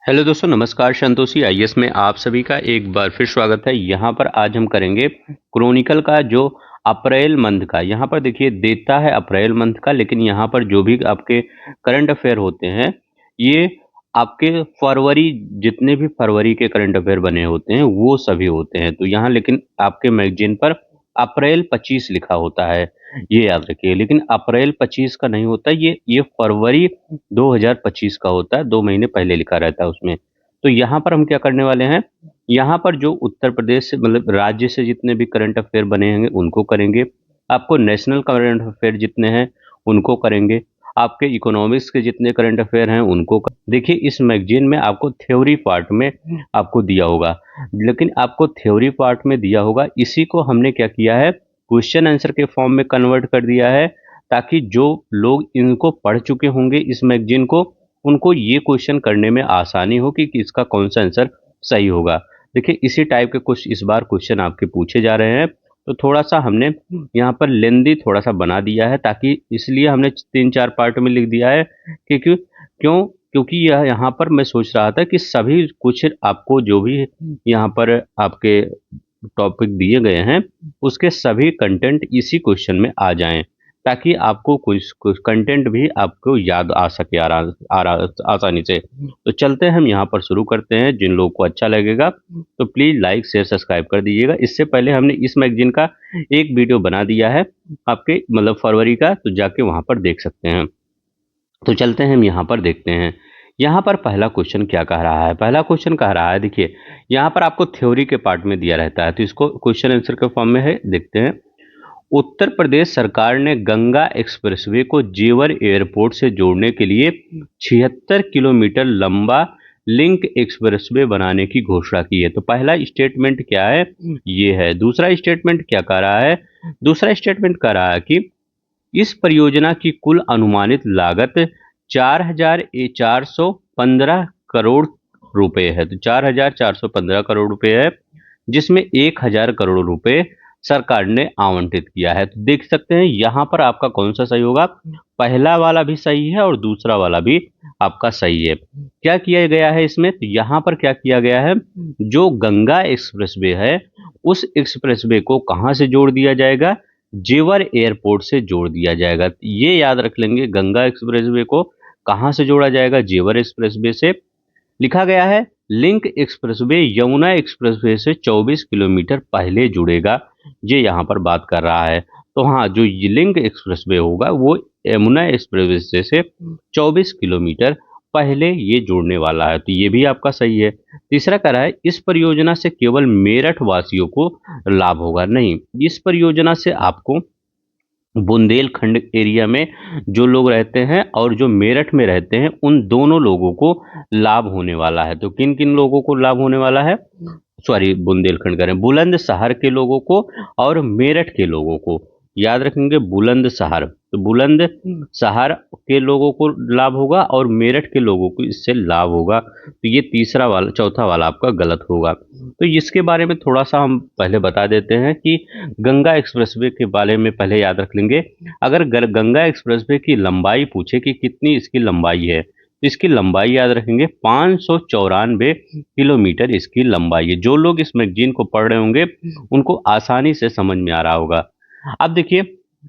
Hello दोस्तों, नमस्कार। Santoshi IAS में आप सभी का एक बार फिर स्वागत है। यहाँ पर आज हम करेंगे क्रॉनिकल का जो अप्रैल मंथ का। यहाँ पर देखिए देता है अप्रैल मंथ का, लेकिन यहाँ पर जो भी आपके करंट अफेयर होते हैं ये आपके फरवरी, जितने भी फरवरी के करंट अफेयर बने होते हैं वो सभी होते हैं। तो यहाँ लेकिन आपके मैगजीन पर अप्रैल 25 लिखा होता है, ये याद रखिए। लेकिन अप्रैल 25 का नहीं होता, ये फरवरी 2025 का होता है, 2 महीने पहले लिखा रहता है उसमें। तो यहाँ पर हम क्या करने वाले हैं, यहाँ पर जो उत्तर प्रदेश से मतलब राज्य से जितने भी करंट अफेयर बने होंगे उनको करेंगे। आपको नेशनल करंट अफेयर जितने हैं उनको करेंगे। आपके इकोनॉमिक्स के जितने करंट अफेयर हैं उनको देखिए इस मैगजीन में आपको थ्योरी पार्ट में आपको दिया होगा, लेकिन आपको थ्योरी पार्ट में दिया होगा, इसी को हमने क्या किया है, क्वेश्चन आंसर के फॉर्म में कन्वर्ट कर दिया है, ताकि जो लोग इनको पढ़ चुके होंगे इस मैगजीन को, उनको ये क्वेश्चन करने में आसानी हो कि इसका कौन सा आंसर सही होगा। देखिए इसी टाइप के कुछ इस बार क्वेश्चन आपके पूछे जा रहे हैं। तो थोड़ा सा हमने यहाँ पर लेंदी थोड़ा सा बना दिया है, ताकि इसलिए हमने 3-4 पार्ट में लिख दिया है कि क्योंकि यह यहाँ पर मैं सोच रहा था कि सभी कुछ आपको जो भी यहाँ पर आपके टॉपिक दिए गए हैं उसके सभी कंटेंट इसी क्वेश्चन में आ जाएं, ताकि आपको कुछ कुछ कंटेंट भी आपको याद आ सके आसानी से। तो चलते हैं हम यहाँ पर शुरू करते हैं। जिन लोगों को अच्छा लगेगा तो प्लीज़ लाइक शेयर सब्सक्राइब कर दीजिएगा। इससे पहले हमने इस मैगजीन का एक वीडियो बना दिया है आपके मतलब फरवरी का, तो जाके वहाँ पर देख सकते हैं। तो चलते हैं हम यहाँ पर देखते हैं। यहाँ पर पहला क्वेश्चन क्या कह रहा है, पहला क्वेश्चन कह रहा है, देखिए यहाँ पर आपको थ्योरी के पार्ट में दिया रहता है, तो इसको क्वेश्चन आंसर के फॉर्म में है, देखते हैं। उत्तर प्रदेश सरकार ने गंगा एक्सप्रेसवे को जेवर एयरपोर्ट से जोड़ने के लिए 76 किलोमीटर लंबा लिंक एक्सप्रेसवे बनाने की घोषणा की है। तो पहला स्टेटमेंट क्या है, ये है। दूसरा स्टेटमेंट क्या कह रहा है, दूसरा स्टेटमेंट कह रहा है कि इस परियोजना की कुल अनुमानित लागत 4,415 करोड़ रुपए है। तो 4,415 करोड़ रुपए है, जिसमें 1,000 करोड़ रुपए सरकार ने आवंटित किया है। तो देख सकते हैं यहाँ पर आपका कौन सा सही होगा, पहला वाला भी सही है और दूसरा वाला भी आपका सही है। क्या किया गया है इसमें, तो यहाँ पर क्या किया गया है, जो गंगा एक्सप्रेसवे है उस एक्सप्रेसवे को कहाँ से जोड़ दिया जाएगा, जेवर एयरपोर्ट से जोड़ दिया जाएगा। ये याद रख लेंगे, गंगा एक्सप्रेसवे को कहाँ से जोड़ा जाएगा, जेवर एक्सप्रेसवे से। लिखा गया है लिंक एक्सप्रेसवे यमुना एक्सप्रेसवे से 24 किलोमीटर पहले जुड़ेगा, ये यहाँ पर बात कर रहा है। तो हाँ, जो ये लिंक एक्सप्रेसवे होगा वो यमुना एक्सप्रेसवे से 24 किलोमीटर पहले ये जुड़ने वाला है, तो ये भी आपका सही है। तीसरा कह रहा है इस परियोजना से केवल मेरठ वासियों को लाभ होगा, नहीं, इस परियोजना से आपको बुंदेलखंड एरिया में जो लोग रहते हैं और जो मेरठ में रहते हैं उन दोनों लोगों को लाभ होने वाला है। तो किन किन लोगों को लाभ होने वाला है, सॉरी बुंदेलखंड कह रहे हैं, बुलंदशहर के लोगों को और मेरठ के लोगों को। याद रखेंगे बुलंदशहर, तो बुलंदशहर के लोगों को लाभ होगा और मेरठ के लोगों को इससे लाभ होगा। तो ये तीसरा वाला, चौथा वाला आपका गलत होगा। तो इसके बारे में थोड़ा सा हम पहले बता देते हैं कि गंगा एक्सप्रेसवे के बारे में पहले याद रख लेंगे। अगर गंगा एक्सप्रेसवे की लंबाई पूछे कि कितनी इसकी लंबाई है, तो इसकी लंबाई याद रखेंगे 594 किलोमीटर इसकी लंबाई है। जो लोग इस मैगजीन को पढ़ रहे होंगे उनको आसानी से समझ में आ रहा होगा। अब देखिए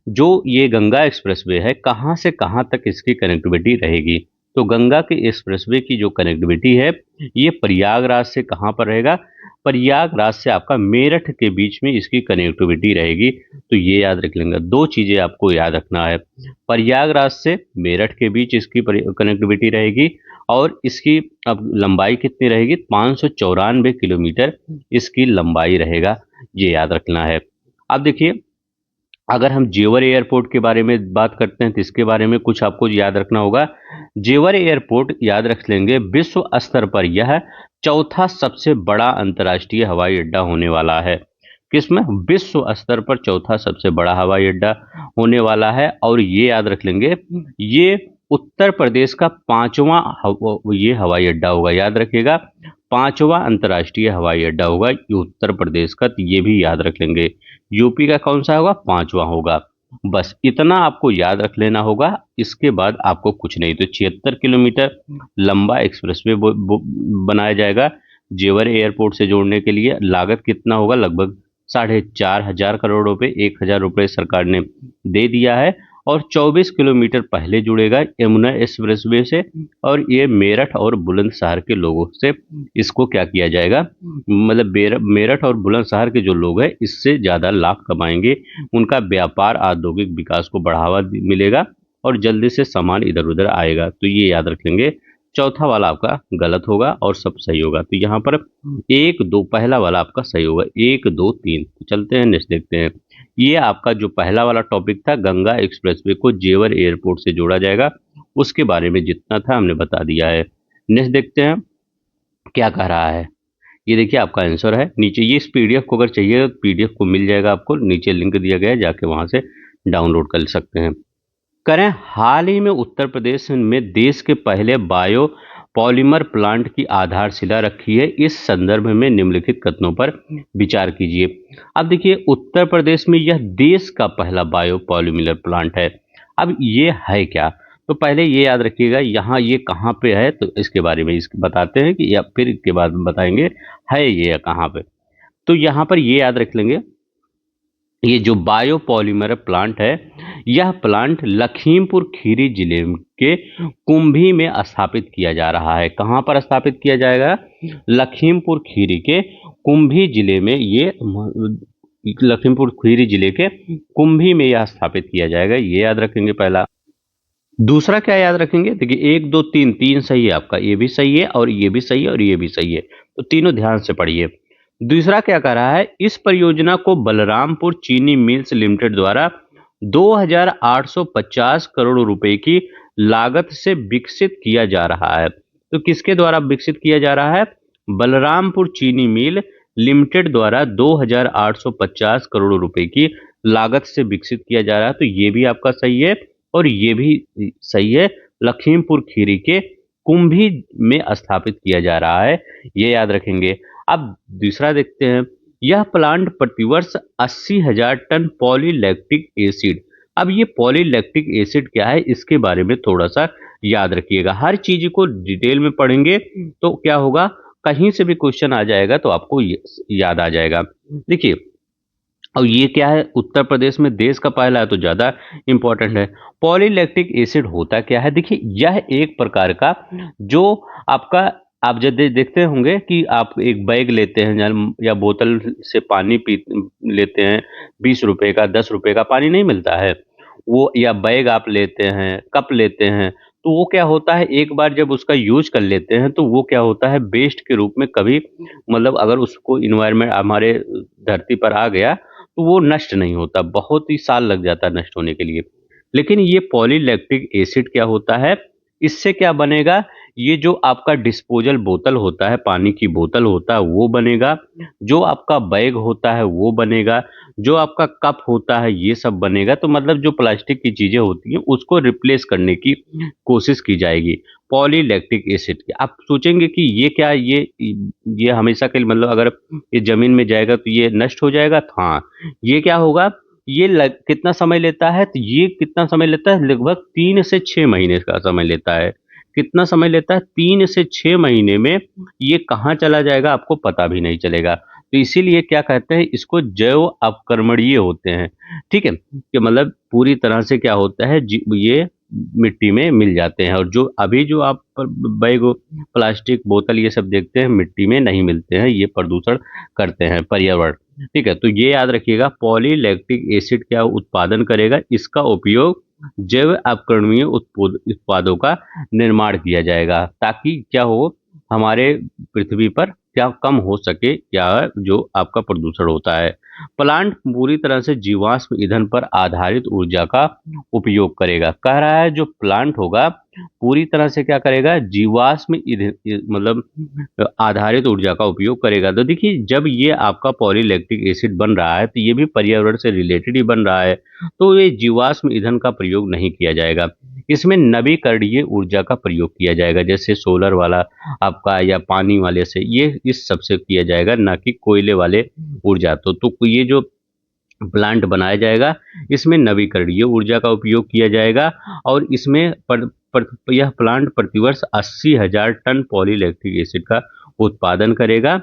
जो ये गंगा एक्सप्रेसवे है कहाँ से कहाँ तक इसकी कनेक्टिविटी रहेगी, तो गंगा के एक्सप्रेसवे की जो कनेक्टिविटी है ये प्रयागराज से कहाँ पर रहेगा, प्रयागराज से आपका मेरठ के बीच में इसकी कनेक्टिविटी रहेगी। तो ये याद रख लेंगे, दो चीजें आपको याद रखना है, प्रयागराज से मेरठ के बीच इसकी कनेक्टिविटी रहेगी और इसकी अब लंबाई कितनी रहेगी, 594 किलोमीटर इसकी लंबाई रहेगा, ये याद रखना है। अब देखिए अगर हम जेवर एयरपोर्ट के बारे में बात करते हैं तो इसके बारे में कुछ आपको याद रखना होगा। जेवर एयरपोर्ट याद रख लेंगे, विश्व स्तर पर यह चौथा सबसे बड़ा अंतर्राष्ट्रीय हवाई अड्डा होने वाला है। किसमें, विश्व स्तर पर चौथा सबसे बड़ा हवाई अड्डा होने वाला है। और ये याद रख लेंगे ये उत्तर प्रदेश का पांचवा ये हवाई अड्डा होगा, याद रखिएगा, पांचवा अंतर्राष्ट्रीय हवाई अड्डा होगा ये उत्तर प्रदेश का, तो ये भी याद रख लेंगे। यूपी का कौन सा होगा, पांचवा होगा। बस इतना आपको याद रख लेना होगा। इसके बाद आपको कुछ नहीं। तो 76 किलोमीटर लंबा एक्सप्रेसवे बनाया जाएगा जेवर एयरपोर्ट से जोड़ने के लिए। लागत कितना होगा? लगभग 4,500 करोड़ रुपए, 1,000 रुपए सरकार ने दे दिया है। और 24 किलोमीटर पहले जुड़ेगा यमुना एक्सप्रेसवे से। और ये मेरठ और बुलंदशहर के लोगों से इसको क्या किया जाएगा, मतलब मेरठ और बुलंदशहर के जो लोग हैं इससे ज़्यादा लाभ कमाएंगे। उनका व्यापार औद्योगिक विकास को बढ़ावा मिलेगा और जल्दी से सामान इधर उधर आएगा। तो ये याद रखेंगे। चौथा वाला आपका गलत होगा और सब सही होगा। तो यहाँ पर एक दो, पहला वाला आपका सही होगा, 1 2 3। चलते हैं नेक्स्ट देखते हैं। ये आपका जो पहला वाला टॉपिक था, गंगा एक्सप्रेसवे को जेवर एयरपोर्ट से जोड़ा जाएगा, उसके बारे में जितना था हमने बता दिया है। नेक्स्ट देखते हैं क्या कह रहा है। ये देखिए आपका आंसर है नीचे। ये इस पीडीएफ को अगर चाहिए तो पीडीएफ को मिल जाएगा आपको, नीचे लिंक दिया गया है, जाके वहां से डाउनलोड कर सकते हैं। करें, हाल ही में उत्तर प्रदेश में देश के पहले बायो पॉलीमर प्लांट की आधारशिला रखी है। इस संदर्भ में निम्नलिखित कथनों पर विचार कीजिए। अब देखिए उत्तर प्रदेश में यह देश का पहला बायो पॉलीमर प्लांट है। अब ये है क्या? तो पहले ये याद रखिएगा यहाँ ये कहाँ पे है, तो इसके बारे में इसके बताते हैं कि, या फिर इसके बाद में बताएंगे है ये कहाँ पे। तो यहाँ पर ये याद रख लेंगे, ये जो बायोपॉलीमर प्लांट है, यह प्लांट लखीमपुर खीरी जिले के कुंभी में स्थापित किया जा रहा है। कहाँ पर स्थापित किया जाएगा? लखीमपुर खीरी के कुंभी जिले में। ये लखीमपुर खीरी जिले के कुंभी में यह स्थापित किया जाएगा, ये याद रखेंगे पहला। दूसरा क्या याद रखेंगे? देखिए 1 2 3, 3 सही है आपका, ये भी सही है और ये भी सही है और ये भी सही है। तो तीनों ध्यान से पढ़िए। दूसरा क्या कह रहा है? इस परियोजना को बलरामपुर चीनी मिल्स लिमिटेड द्वारा 2,850 करोड़ रुपए की लागत से विकसित किया जा रहा है। तो किसके द्वारा विकसित किया जा रहा है? बलरामपुर चीनी मिल लिमिटेड द्वारा 2,850 करोड़ रुपए की लागत से विकसित किया जा रहा है। तो ये भी आपका सही है और ये भी सही है। लखीमपुर खीरी के कुंभी में स्थापित किया जा रहा है, ये याद रखेंगे। अब दूसरा देखते हैं। यह प्लांट प्रतिवर्ष 80,000 टन पॉलीलैक्टिक एसिड। अब ये पॉलीलैक्टिक एसिड क्या है, इसके बारे में थोड़ा सा याद रखिएगा। हर चीज को डिटेल में पढ़ेंगे तो क्या होगा, कहीं से भी क्वेश्चन आ जाएगा तो आपको याद आ जाएगा। देखिए, और ये क्या है, उत्तर प्रदेश में देश का पहला है तो ज्यादा इंपॉर्टेंट है। पॉलीलैक्टिक एसिड होता क्या है? देखिए यह एक प्रकार का जो आपका, आप जब देखते होंगे कि आप एक बैग लेते हैं या बोतल से पानी पी लेते हैं, 20 रुपए का 10 रुपए का पानी नहीं मिलता है वो, या बैग आप लेते हैं, कप लेते हैं, तो वो क्या होता है, एक बार जब उसका यूज कर लेते हैं तो वो क्या होता है, वेस्ट के रूप में कभी, मतलब अगर उसको इन्वायरमेंट हमारे धरती पर आ गया तो वो नष्ट नहीं होता, बहुत ही साल लग जाता है नष्ट होने के लिए। लेकिन ये पॉलीलैक्टिक एसिड क्या होता है, इससे क्या बनेगा, ये जो आपका डिस्पोजल बोतल होता है, पानी की बोतल होता है वो बनेगा, जो आपका बैग होता है वो बनेगा, जो आपका कप होता है ये सब बनेगा। तो मतलब जो प्लास्टिक की चीजें होती हैं उसको रिप्लेस करने की कोशिश की जाएगी पॉलीलैक्टिक एसिड की। आप सोचेंगे कि ये क्या, ये हमेशा के लिए, मतलब अगर ये जमीन में जाएगा तो ये नष्ट हो जाएगा? हाँ, ये क्या होगा, ये कितना समय लेता है, तो ये कितना समय लेता है, लगभग 3 से 6 महीने का समय लेता है। कितना समय लेता है? 3 से 6 महीने में ये कहाँ चला जाएगा आपको पता भी नहीं चलेगा। तो इसीलिए क्या कहते हैं, इसको जैव अवक्रमणीय होते हैं। ठीक है, कि मतलब पूरी तरह से क्या होता है, ये मिट्टी में मिल जाते हैं। और जो अभी जो आप बैग, प्लास्टिक, बोतल ये सब देखते हैं मिट्टी में नहीं मिलते हैं, ये प्रदूषण करते हैं पर्यावरण। ठीक है, तो ये याद रखिएगा, पॉलीलैक्टिक एसिड क्या उत्पादन करेगा, इसका उपयोग जैव अपकरणीय उत्पादों का निर्माण किया जाएगा, ताकि क्या हो, हमारे पृथ्वी पर क्या कम हो सके, या जो आपका प्रदूषण होता है। प्लांट पूरी तरह से जीवाश्म ईंधन पर आधारित ऊर्जा का उपयोग करेगा। कह रहा है जो प्लांट होगा पूरी तरह से क्या करेगा, जीवाश्म ईंधन, मतलब आधारित ऊर्जा का उपयोग करेगा। तो देखिए जब ये आपका पॉलीलैक्टिक एसिड बन रहा है तो ये भी पर्यावरण से रिलेटेड ही बन रहा है, तो ये जीवाश्म ईंधन का प्रयोग नहीं किया जाएगा। इसमें नवीकरणीय ऊर्जा का प्रयोग किया जाएगा, जैसे सोलर वाला आपका या पानी वाले से, ये इस सबसे किया जाएगा, ना कि कोयले वाले ऊर्जा। तो ये जो प्लांट बनाया जाएगा। इसमें नवीकरणीय ऊर्जा का उपयोग किया जाएगा और इसमें यह प्लांट प्रतिवर्ष 80,000 टन पॉलीलैक्टिक एसिड का उत्पादन करेगा।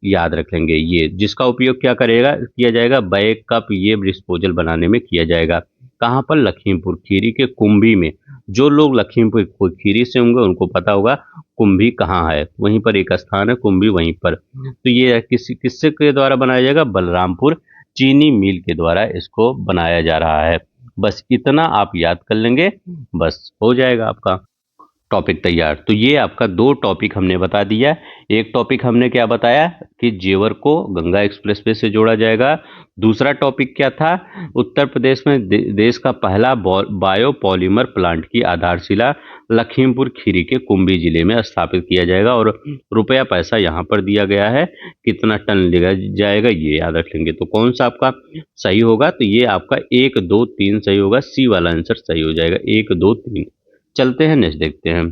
याद रख लेंगे ये, जिसका उपयोग क्या करेगा किया जाएगा, बैग कप ये डिस्पोजल बनाने में किया जाएगा। कहाँ पर, लखीमपुर खीरी के कुंभी में। जो लोग लखीमपुर खीरी से होंगे उनको पता होगा कुंभी कहाँ है, वहीं पर एक स्थान है कुंभी, वहीं पर। तो ये किससे के द्वारा बनाया जाएगा, बलरामपुर चीनी मिल के द्वारा इसको बनाया जा रहा है। बस इतना आप याद कर लेंगे, बस हो जाएगा आपका टॉपिक तैयार। तो ये आपका दो टॉपिक हमने बता दिया। एक टॉपिक हमने क्या बताया कि जेवर को गंगा एक्सप्रेसवे से जोड़ा जाएगा। दूसरा टॉपिक क्या था, उत्तर प्रदेश में देश का पहला बायोपॉलीमर प्लांट की आधारशिला लखीमपुर खीरी के कुंभी जिले में स्थापित किया जाएगा और रुपया पैसा यहाँ पर दिया गया है, कितना टन लिया जाएगा ये याद रख लेंगे। तो कौन सा आपका सही होगा, तो ये आपका 1 2 3 सही होगा, सी वाला आंसर सही हो जाएगा, 1 2 3। चलते हैं नेक्स्ट देखते हैं।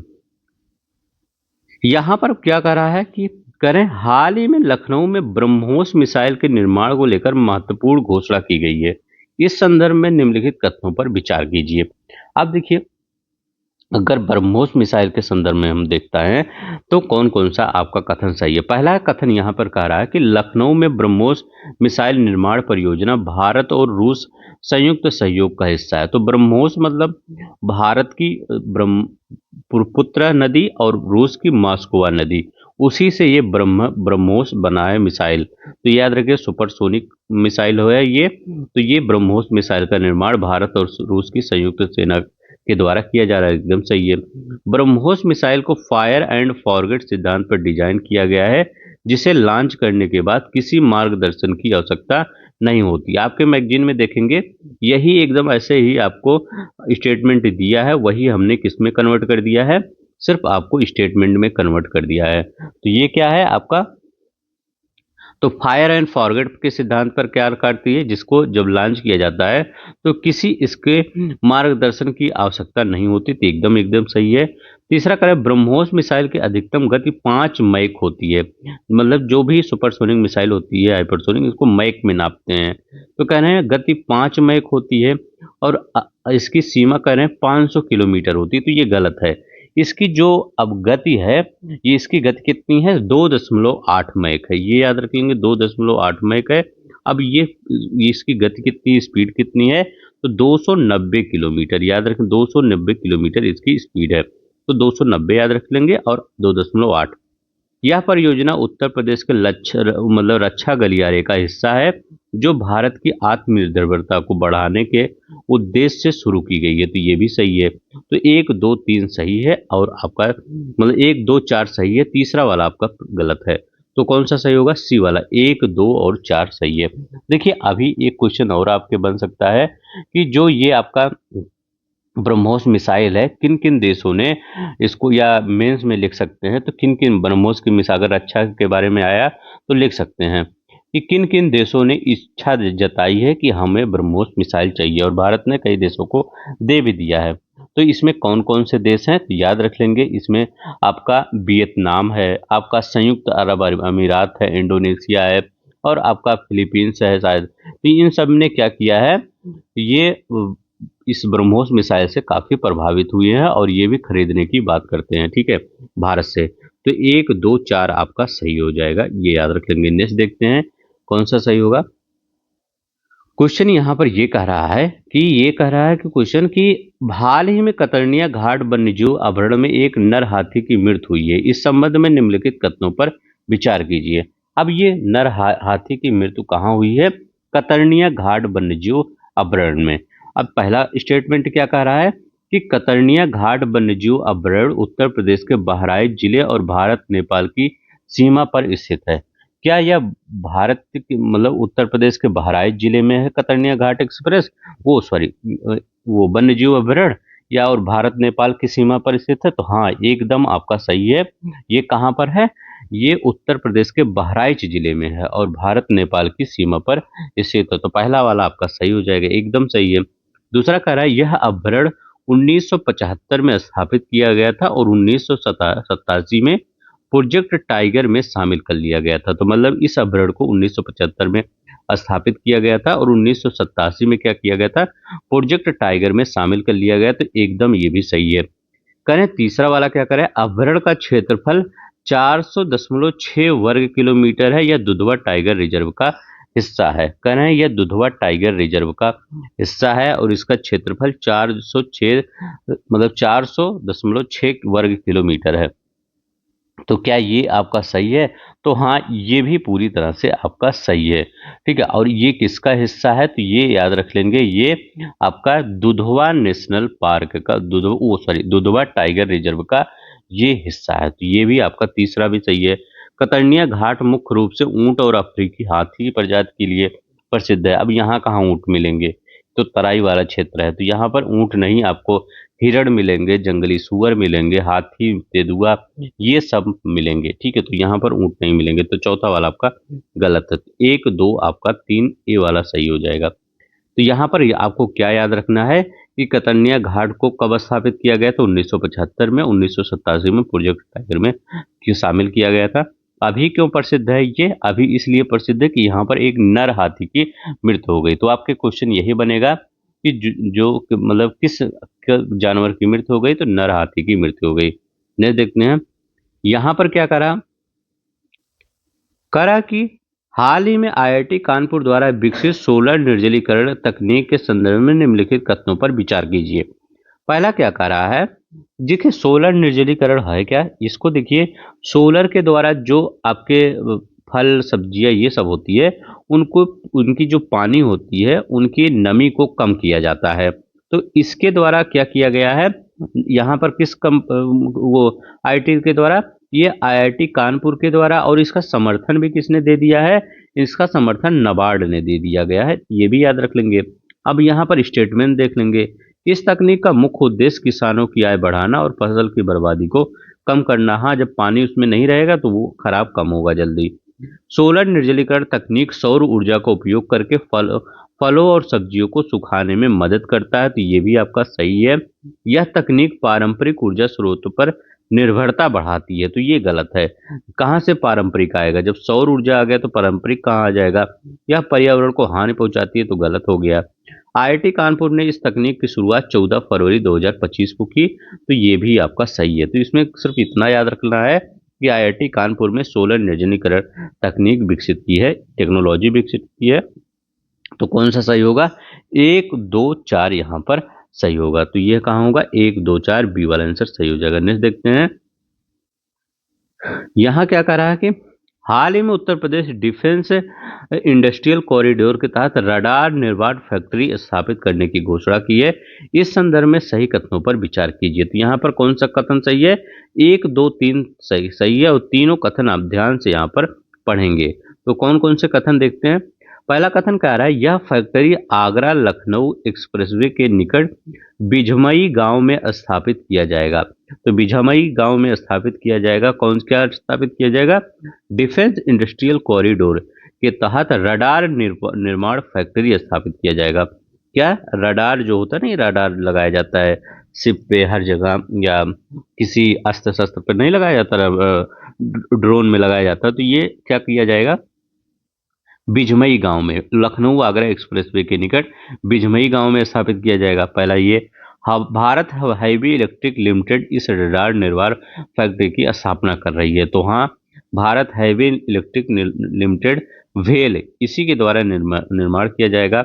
यहां पर क्या कह रहा है कि करें, हाल ही में लखनऊ में ब्रह्मोस मिसाइल के निर्माण को लेकर महत्वपूर्ण घोषणा की गई है। इस संदर्भ में निम्नलिखित कथनों पर विचार कीजिए। अब देखिए, अगर ब्रह्मोस मिसाइल के संदर्भ में हम देखता है तो कौन कौन सा आपका कथन सही है। पहला कथन यहाँ पर कह रहा है कि लखनऊ में ब्रह्मोस मिसाइल निर्माण परियोजना भारत और रूस संयुक्त सहयोग का हिस्सा है। तो ब्रह्मोस मतलब भारत की ब्रह्मपुत्र नदी और रूस की मॉस्कोवा नदी, उसी से ये ब्रह्मोस बना है मिसाइल। तो याद रखिए सुपरसोनिक मिसाइल है ये। तो ये ब्रह्मोस मिसाइल का निर्माण भारत और रूस की संयुक्त सेना के द्वारा किया जा रहा है, एकदम सही है। ब्रह्मोस मिसाइल को फायर एंड फॉरगेट सिद्धांत पर डिजाइन किया गया है, जिसे लॉन्च करने के बाद किसी मार्गदर्शन की आवश्यकता नहीं होती। आपके मैगजीन में देखेंगे यही एकदम ऐसे ही आपको स्टेटमेंट दिया है, वही हमने किस में कन्वर्ट कर दिया है, सिर्फ आपको स्टेटमेंट में कन्वर्ट कर दिया है। तो ये क्या है आपका, तो फायर एंड फॉरगेट के सिद्धांत पर क्या करती है, जिसको जब लॉन्च किया जाता है तो किसी इसके मार्गदर्शन की आवश्यकता नहीं होती। तो एकदम एकदम सही है। तीसरा करें, ब्रह्मोस मिसाइल की अधिकतम गति 5 मैक होती है। मतलब जो भी सुपरसोनिक मिसाइल होती है हाइपरसोनिक, इसको मैक में नापते हैं। तो कह रहे हैं गति 5 मैक होती है और इसकी सीमा कह रहे हैं 500 किलोमीटर होती है। तो ये गलत है। इसकी जो अब गति है, ये इसकी गति कितनी है, 2.8 मैक है। ये याद रखेंगे 2.8 मैक है। अब ये इसकी गति कितनी, स्पीड कितनी है, तो 290 किलोमीटर। याद रखें 290 किलोमीटर इसकी स्पीड है। तो 290 याद रख लेंगे और 2.8। यह परियोजना उत्तर प्रदेश के लक्ष्य मतलब रक्षा गलियारे का हिस्सा है, जो भारत की आत्मनिर्भरता को बढ़ाने के उद्देश्य से शुरू की गई है। तो ये भी सही है। तो 1 2 3 सही है और आपका मतलब 1 2 4 सही है, तीसरा वाला आपका गलत है। तो कौन सा सही होगा, सी वाला, 1 2 और 4 सही है। देखिए अभी एक क्वेश्चन और आपके बन सकता है कि जो ये आपका ब्रह्मोस मिसाइल है, किन किन देशों ने इसको, या मेंस में लिख सकते हैं तो किन किन ब्रह्मोस की मिसाइल, अगर रक्षा के बारे में आया तो लिख सकते हैं कि किन किन देशों ने इच्छा जताई है कि हमें ब्रह्मोस मिसाइल चाहिए, और भारत ने कई देशों को दे भी दिया है। तो इसमें कौन कौन से देश हैं, तो याद रख लेंगे। इसमें आपका वियतनाम है, आपका संयुक्त अरब अमीरात है, इंडोनेशिया है और आपका फिलीपींस है शायद। तो इन सब ने क्या किया है, ये इस ब्रह्मोस मिसाइल से काफी प्रभावित हुए हैं और ये भी खरीदने की बात करते हैं, ठीक है, भारत से। तो 1 2 4 आपका सही हो जाएगा, ये याद रख लेंगे। नेक्स्ट देखते हैं कौन सा सही होगा। क्वेश्चन यहाँ पर ये कह रहा है कि क्वेश्चन कि हाल ही में कतर्निया घाट वन्यजीव अभयारण्य में एक नर हाथी की मृत्यु हुई है। इस संबंध में निम्नलिखित कथनों पर विचार कीजिए। अब ये नर हाथी की मृत्यु कहाँ हुई है, कतर्निया घाट वन्यजीव अभयारण्य में। अब पहला स्टेटमेंट क्या कह रहा है कि कतर्निया घाट वन्यजीव अभयारण्य उत्तर प्रदेश के बहराइच जिले और भारत नेपाल की सीमा पर स्थित है। क्या यह भारत के मतलब उत्तर प्रदेश के बहराइच जिले में है कतर्निया घाट एक्सप्रेस, वो सॉरी वो वन्यजीव अभयारण्य, या और भारत नेपाल की सीमा पर स्थित है। तो हाँ एकदम आपका सही है। ये कहाँ पर है, ये उत्तर प्रदेश के बहराइच जिले में है और भारत नेपाल की सीमा पर स्थित है। तो पहला वाला आपका सही हो जाएगा, एकदम सही है। दूसरा कह रहा है यह अभयारण्य 1975 में स्थापित किया गया था और 1987 में प्रोजेक्ट टाइगर में शामिल कर लिया गया था। तो मतलब इस अभ्यारण्य को 1975 में स्थापित किया गया था और 1987 में क्या किया गया था, प्रोजेक्ट टाइगर में शामिल कर लिया गया। तो एकदम ये भी सही है। करें तीसरा वाला क्या करें, अभ्यारण्य का क्षेत्रफल 400.6 वर्ग किलोमीटर है, यह दुधवा टाइगर रिजर्व का हिस्सा है। करें यह दुधवा टाइगर रिजर्व का हिस्सा है और इसका क्षेत्रफल 406 मतलब 400.6 वर्ग किलोमीटर है। तो क्या ये आपका सही है? तो हाँ, ये भी पूरी तरह से आपका सही है। ठीक है, और ये किसका हिस्सा है? तो ये याद रख लेंगे, ये आपका दुधवा नेशनल पार्क का दुधवा टाइगर रिजर्व का ये हिस्सा है। तो ये भी आपका तीसरा भी सही है। कतर्निया घाट मुख्य रूप से ऊंट और अफ्रीकी हाथी की प्रजाति के लिए प्रसिद्ध है। अब यहाँ कहाँ ऊंट मिलेंगे? तो तराई वाला क्षेत्र है, तो यहाँ पर ऊंट नहीं, आपको हिरण मिलेंगे, जंगली सुअर मिलेंगे, हाथी, तेंदुआ, ये सब मिलेंगे। ठीक है, तो यहाँ पर ऊंट नहीं मिलेंगे। तो चौथा वाला आपका गलत है। तो 1, 2 आपका 3 ए वाला सही हो जाएगा। तो यहाँ पर आपको क्या याद रखना है कि कतर्निया घाट को कब स्थापित किया गया था? 1975 में, 1987 में प्रोजेक्ट टाइगर में शामिल किया गया था। अभी क्यों प्रसिद्ध है ये? अभी इसलिए प्रसिद्ध है कि यहाँ पर एक नर हाथी की मृत्यु हो गई। तो आपके क्वेश्चन यही बनेगा कि मतलब किस जानवर की मृत्यु हो गई? तो नर हाथी की मृत्यु हो गई। नेक्स्ट देखते हैं, यहाँ पर क्या करा कि हाल ही में आईआईटी कानपुर द्वारा विकसित सोलर निर्जलीकरण तकनीक के संदर्भ में निम्नलिखित कथनों पर विचार कीजिए। पहला क्या कह रहा है, देखिए सोलर निर्जलीकरण है क्या? इसको देखिए, सोलर के द्वारा जो आपके फल सब्जियां ये सब होती है, उनको उनकी जो पानी होती है उनकी नमी को कम किया जाता है। तो इसके द्वारा क्या किया गया है, यहाँ पर वो आईआईटी के द्वारा, ये आईआईटी कानपुर के द्वारा, और इसका समर्थन भी किसने दे दिया है? इसका समर्थन नाबार्ड ने दे दिया गया है। ये भी याद रख लेंगे। अब यहाँ पर स्टेटमेंट देख लेंगे। इस तकनीक का मुख्य उद्देश्य किसानों की आय बढ़ाना और फसल की बर्बादी को कम करना। हाँ, जब पानी उसमें नहीं रहेगा तो वो खराब कम होगा जल्दी। सोलर निर्जलीकरण तकनीक सौर ऊर्जा का उपयोग करके फलों और सब्जियों को सुखाने में मदद करता है। तो ये भी आपका सही है। यह तकनीक पारंपरिक ऊर्जा स्रोतों पर निर्भरता बढ़ाती है। तो ये गलत है। कहाँ से पारंपरिक आएगा? जब सौर ऊर्जा आ गया तो पारंपरिक कहाँ आ जाएगा? यह पर्यावरण को हानि पहुंचाती है, तो गलत हो गया। आईआईटी कानपुर ने इस तकनीक की शुरुआत 14 फरवरी 2025 को की। तो ये भी आपका सही है। तो इसमें सिर्फ इतना याद रखना है कि आईआईटी कानपुर में सोलर निर्जलीकरण तकनीक विकसित की है, टेक्नोलॉजी विकसित की है। तो कौन सा सही होगा? 1, 2, 4 यहाँ पर सही होगा। तो ये कहाँ होगा? 1, 2, 4 बी वाला आंसर सही हो जाएगा। नेक्स्ट देखते हैं, यहाँ क्या कह रहा है कि हाल ही में Uttar Pradesh defence industrial corridor के तहत रडार निर्माण फैक्ट्री स्थापित करने की घोषणा की है। इस संदर्भ में सही कथनों पर विचार कीजिए। तो यहाँ पर कौन सा कथन सही है? 1, 2, 3 सही है, और तीनों कथन आप ध्यान से यहाँ पर पढ़ेंगे। तो कौन कौन से कथन देखते हैं। पहला कथन कह रहा है, यह फैक्ट्री आगरा लखनऊ एक्सप्रेसवे के निकट बिझमई गांव में स्थापित किया जाएगा। तो बिझमई गांव में स्थापित किया जाएगा। कौन क्या स्थापित किया जाएगा? डिफेंस इंडस्ट्रियल कॉरिडोर के तहत रडार निर्माण फैक्ट्री स्थापित किया जाएगा। क्या रडार जो होता है ना, ये रडार लगाया जाता है शिप पे हर जगह, या किसी अस्त्र शस्त्र पर नहीं लगाया जाता, ड्रोन में लगाया जाता है। तो ये क्या किया जाएगा? बिझमई गांव में, लखनऊ आगरा एक्सप्रेसवे के निकट बिझमई गांव में स्थापित किया जाएगा। पहला ये। भारत हैवी इलेक्ट्रिक लिमिटेड इस रडार निर्माण फैक्ट्री की स्थापना कर रही है। तो हाँ, Bharat heavy electric limited well इसी के द्वारा निर्माण किया जाएगा।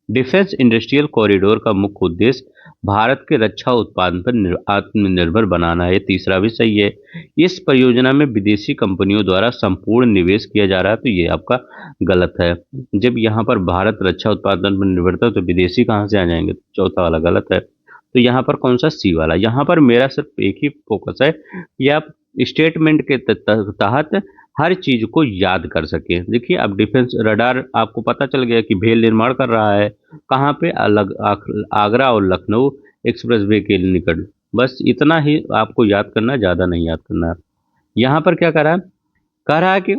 डिफेंस इंडस्ट्रियल कॉरिडोर का मुख्य उद्देश्य भारत के रक्षा उत्पादन पर आत्मनिर्भर बनाना है। तीसरा भी सही है। इस परियोजना में विदेशी कंपनियों द्वारा संपूर्ण निवेश किया जा रहा है। तो ये आपका गलत है। जब यहाँ पर भारत रक्षा उत्पादन पर निर्भरता, तो विदेशी कहाँ से आ जाएंगे? तो चौथा वाला गलत है। तो यहाँ पर कौन सा? सी वाला। यहाँ पर मेरा सिर्फ एक ही फोकस है कि आप स्टेटमेंट के तहत हर चीज को याद कर सके। देखिए, अब डिफेंस रडार आपको पता चल गया कि भेल निर्माण कर रहा है कहाँ पे? आगरा और लखनऊ एक्सप्रेसवे के निकट। बस इतना ही आपको याद करना, ज्यादा नहीं याद करना। यहाँ पर क्या कह रहा है कि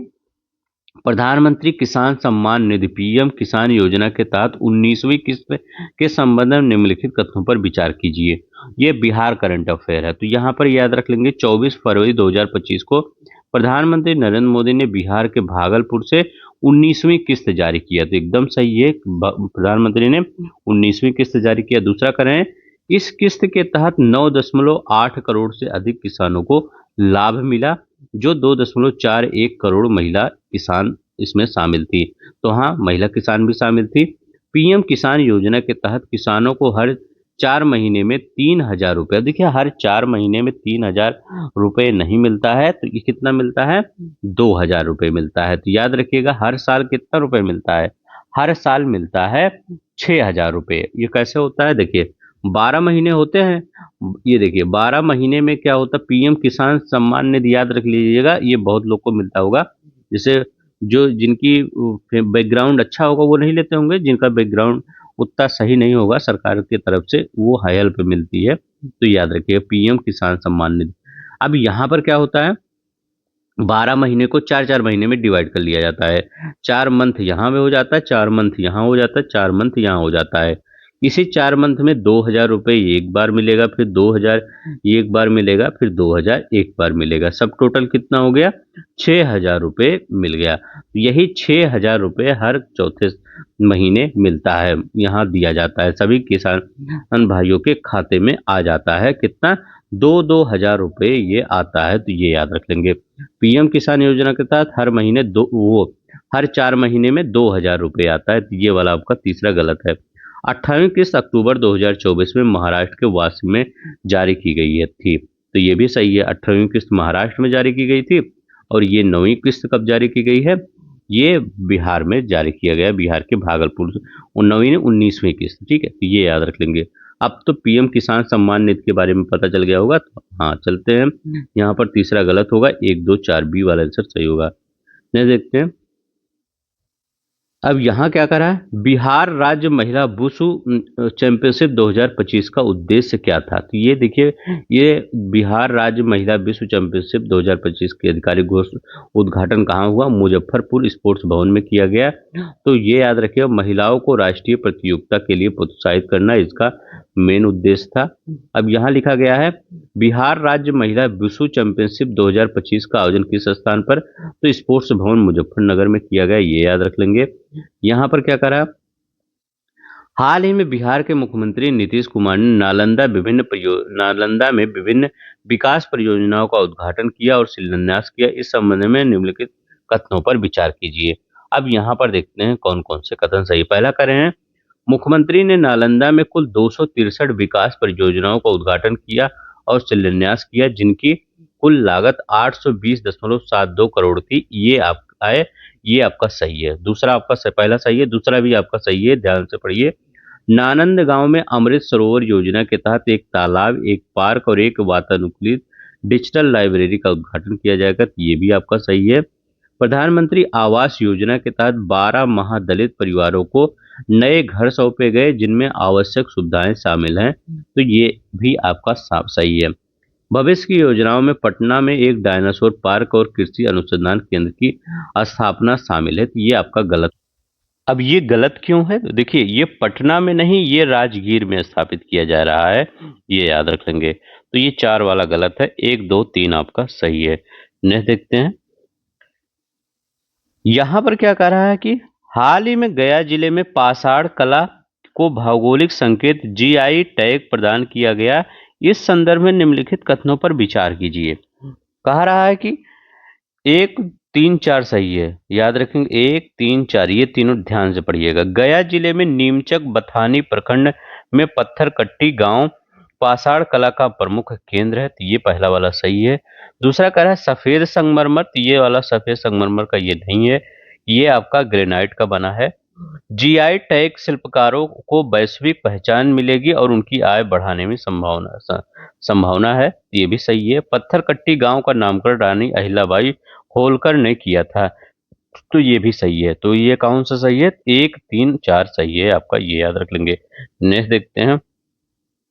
प्रधानमंत्री किसान सम्मान निधि पीएम किसान योजना के तहत 19वीं किस्त के संबंध में निम्नलिखित कथनों पर विचार कीजिए। ये बिहार करंट अफेयर है। तो यहाँ पर याद रख लेंगे, 24 फरवरी 2025 को प्रधानमंत्री नरेंद्र मोदी ने बिहार के भागलपुर से 19वीं किस्त जारी किया, तो एकदम सही है, प्रधानमंत्री ने 19वीं किस्त जारी किया। दूसरा करें, इस किस्त के तहत 9.8 करोड़ से अधिक किसानों को लाभ मिला, जो 2.41 करोड़ महिला किसान इसमें शामिल थी। तो हाँ, महिला किसान भी शामिल थी। पीएम किसान योजना के तहत किसानों को हर 4 महीने में 3,000 रुपये, देखिए हर 4 महीने में 3,000 रुपये नहीं मिलता है, तो ये कितना मिलता है, 2,000 रुपये मिलता है। तो याद रखिएगा, हर साल कितना रुपए मिलता है, हर साल मिलता है 6,000 रुपये। ये कैसे होता है, देखिए 12 महीने होते हैं, ये देखिए 12 महीने में क्या होता है, पीएम किसान सम्मान निधि याद रख लीजिएगा, ये बहुत लोग को मिलता होगा। जैसे जो जिनकी बैकग्राउंड अच्छा होगा वो नहीं लेते होंगे, जिनका बैकग्राउंड उतना सही नहीं होगा सरकार की तरफ से, वो हेल्प मिलती है। तो याद रखिए पीएम किसान सम्मान निधि। अब यहाँ पर क्या होता है, 12 महीने को 4-4 महीने में डिवाइड कर लिया जाता है। 4 मंथ यहाँ में हो जाता है, 4 मंथ यहाँ हो जाता है, 4 मंथ यहाँ हो जाता है। इसी 4 मंथ में 2,000 रुपये एक बार मिलेगा, फिर 2,000 एक बार मिलेगा, फिर 2,000 एक बार मिलेगा। सब टोटल कितना हो गया, 6,000 रुपये मिल गया। यही 6,000 रुपये हर चौथे महीने मिलता है, यहाँ दिया जाता है, सभी किसान भाइयों के खाते में आ जाता है। कितना, 2-2 हज़ार रुपये ये आता है, तो ये याद रख लेंगे। पीएम किसान योजना के तहत हर 4 महीने में 2,000 रुपये आता है, तो ये वाला आपका तीसरा गलत है। 28वीं किस्त अक्टूबर 2024 में महाराष्ट्र के वाशी में जारी की गई है थी, तो ये भी सही है। 18वीं किस्त महाराष्ट्र में जारी की गई थी, और ये 9वीं किस्त कब जारी की गई है, ये बिहार में जारी किया गया, बिहार के भागलपुर से। 19वीं किस्त, ठीक है, तो ये याद रख लेंगे। अब तो पीएम किसान सम्मान निधि के बारे में पता चल गया होगा, तो हाँ चलते हैं। यहाँ पर तीसरा गलत होगा, 1, 2, 4 बी वाला आंसर सही होगा। नहीं, देखते हैं अब यहाँ क्या करा है, बिहार राज्य महिला वुशु चैंपियनशिप 2025 का उद्देश्य क्या था। तो ये देखिए, ये बिहार राज्य महिला विश्व चैंपियनशिप 2025 के आधिकारिक उद्घाटन कहाँ हुआ, मुजफ्फरपुर स्पोर्ट्स भवन में किया गया। तो ये याद रखिए, महिलाओं को राष्ट्रीय प्रतियोगिता के लिए प्रोत्साहित करना इसका मेन उद्देश्य था। अब यहाँ लिखा गया है, बिहार राज्य महिला विश्व चैंपियनशिप 2025 का आयोजन किस स्थान पर, तो स्पोर्ट्स भवन मुजफ्फरनगर में किया गया, ये याद रख लेंगे। यहाँ पर क्या करा, हाल ही में बिहार के मुख्यमंत्री नीतीश कुमार ने नालंदा में विभिन्न विकास परियोजनाओं का उद्घाटन किया और शिलान्यास किया। इस संबंध में निम्नलिखित कथनों पर विचार कीजिए। अब यहाँ पर देखते हैं कौन कौन से कथन सही। पहला करें, मुख्यमंत्री ने नालंदा में कुल 263 विकास परियोजनाओं का उद्घाटन किया और शिलान्यास किया, जिनकी कुल लागत 820.72 करोड़ थी। ये आपका सही है। दूसरा आपका पहला सही है, दूसरा भी आपका सही है, ध्यान से पढ़िए। नानंद गांव में अमृत सरोवर योजना के तहत एक तालाब, एक पार्क और एक वातानुकूलित डिजिटल लाइब्रेरी का उद्घाटन किया जाएगा, तो ये भी आपका सही है। प्रधानमंत्री आवास योजना के तहत 12 महादलित परिवारों को नए घर सौंपे गए, जिनमें आवश्यक सुविधाएं शामिल हैं, तो ये भी आपका सही है। भविष्य की योजनाओं में पटना में एक डायनासोर पार्क और कृषि अनुसंधान केंद्र की स्थापना शामिल है, तो ये आपका गलत। अब ये गलत क्यों है, तो देखिए ये पटना में नहीं, ये राजगीर में स्थापित किया जा रहा है, ये याद रख लेंगे। तो ये 4 वाला गलत है, 1, 2, 3 आपका सही है। नेक्स्ट देखते हैं, यहाँ पर क्या कह रहा है कि हाल ही में गया जिले में पाषाण कला को भौगोलिक संकेत जीआई टैग प्रदान किया गया। इस संदर्भ में निम्नलिखित कथनों पर विचार कीजिए। कह रहा है कि 1, 3, 4 सही है, याद रखेंगे 1, 3, 4 ये तीनों ध्यान से पढ़िएगा। गया जिले में नीमचक बथानी प्रखंड में पत्थरकट्टी गांव पाषाण कला का प्रमुख केंद्र है, तो ये पहला वाला सही है। दूसरा कह रहा है सफेद संगमरमर, तो ये वाला सफेद संगमरमर का ये नहीं है, ये आपका ग्रेनाइट का बना है। जीआई टैग शिल्पकारों को वैश्विक पहचान मिलेगी और उनकी आय बढ़ाने में संभावना है, ये भी सही है। पत्थरकट्टी गांव का नामकरण रानी अहिल्याबाई होलकर ने किया था, तो ये भी सही है। तो ये कौन सा सही है, 1, 3, 4 सही है आपका, ये याद रख लेंगे। नेक्स्ट देखते हैं,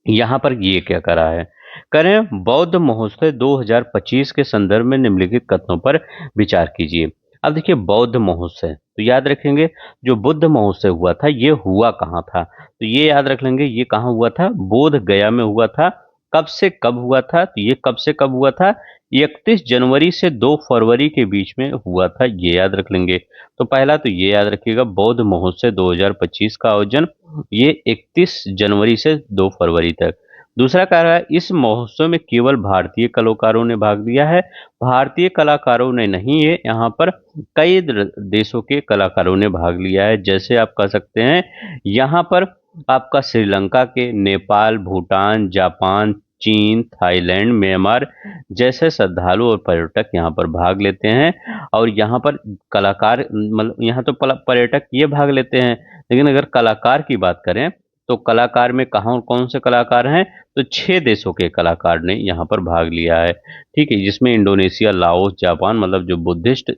यहाँ पर ये क्या करा है, करें बौद्ध महोत्सव 2025 के संदर्भ में निम्नलिखित कथनों पर विचार कीजिए। अब देखिए बौद्ध महोत्सव, तो याद रखेंगे जो बुद्ध महोत्सव हुआ था ये हुआ कहाँ था, तो ये याद रख लेंगे ये कहाँ हुआ था, बोध गया में हुआ था। कब से कब हुआ था? तो ये कब से कब हुआ था? 31 जनवरी से 2 फरवरी के बीच में हुआ था, ये याद रख लेंगे। तो पहला तो ये याद रखिएगा, बौद्ध महोत्सव 2025 का आयोजन ये 31 जनवरी से 2 फरवरी तक। दूसरा कह रहा है इस महोत्सव में केवल भारतीय कलाकारों ने भाग लिया है। भारतीय कलाकारों ने नहीं है, यहाँ पर कई देशों के कलाकारों ने भाग लिया है। जैसे आप कह सकते हैं यहाँ पर आपका श्रीलंका के, नेपाल, भूटान, जापान, चीन, थाईलैंड, म्यांमार जैसे श्रद्धालु और पर्यटक यहाँ पर भाग लेते हैं। और यहाँ पर कलाकार, मतलब यहाँ तो पर्यटक ये भाग लेते हैं, लेकिन अगर कलाकार की बात करें तो कलाकार में कहाँ कौन से कलाकार हैं? तो 6 देशों के कलाकार ने यहाँ पर भाग लिया है। ठीक है, जिसमें इंडोनेशिया, लाओस, जापान, मतलब जो बुद्धिस्ट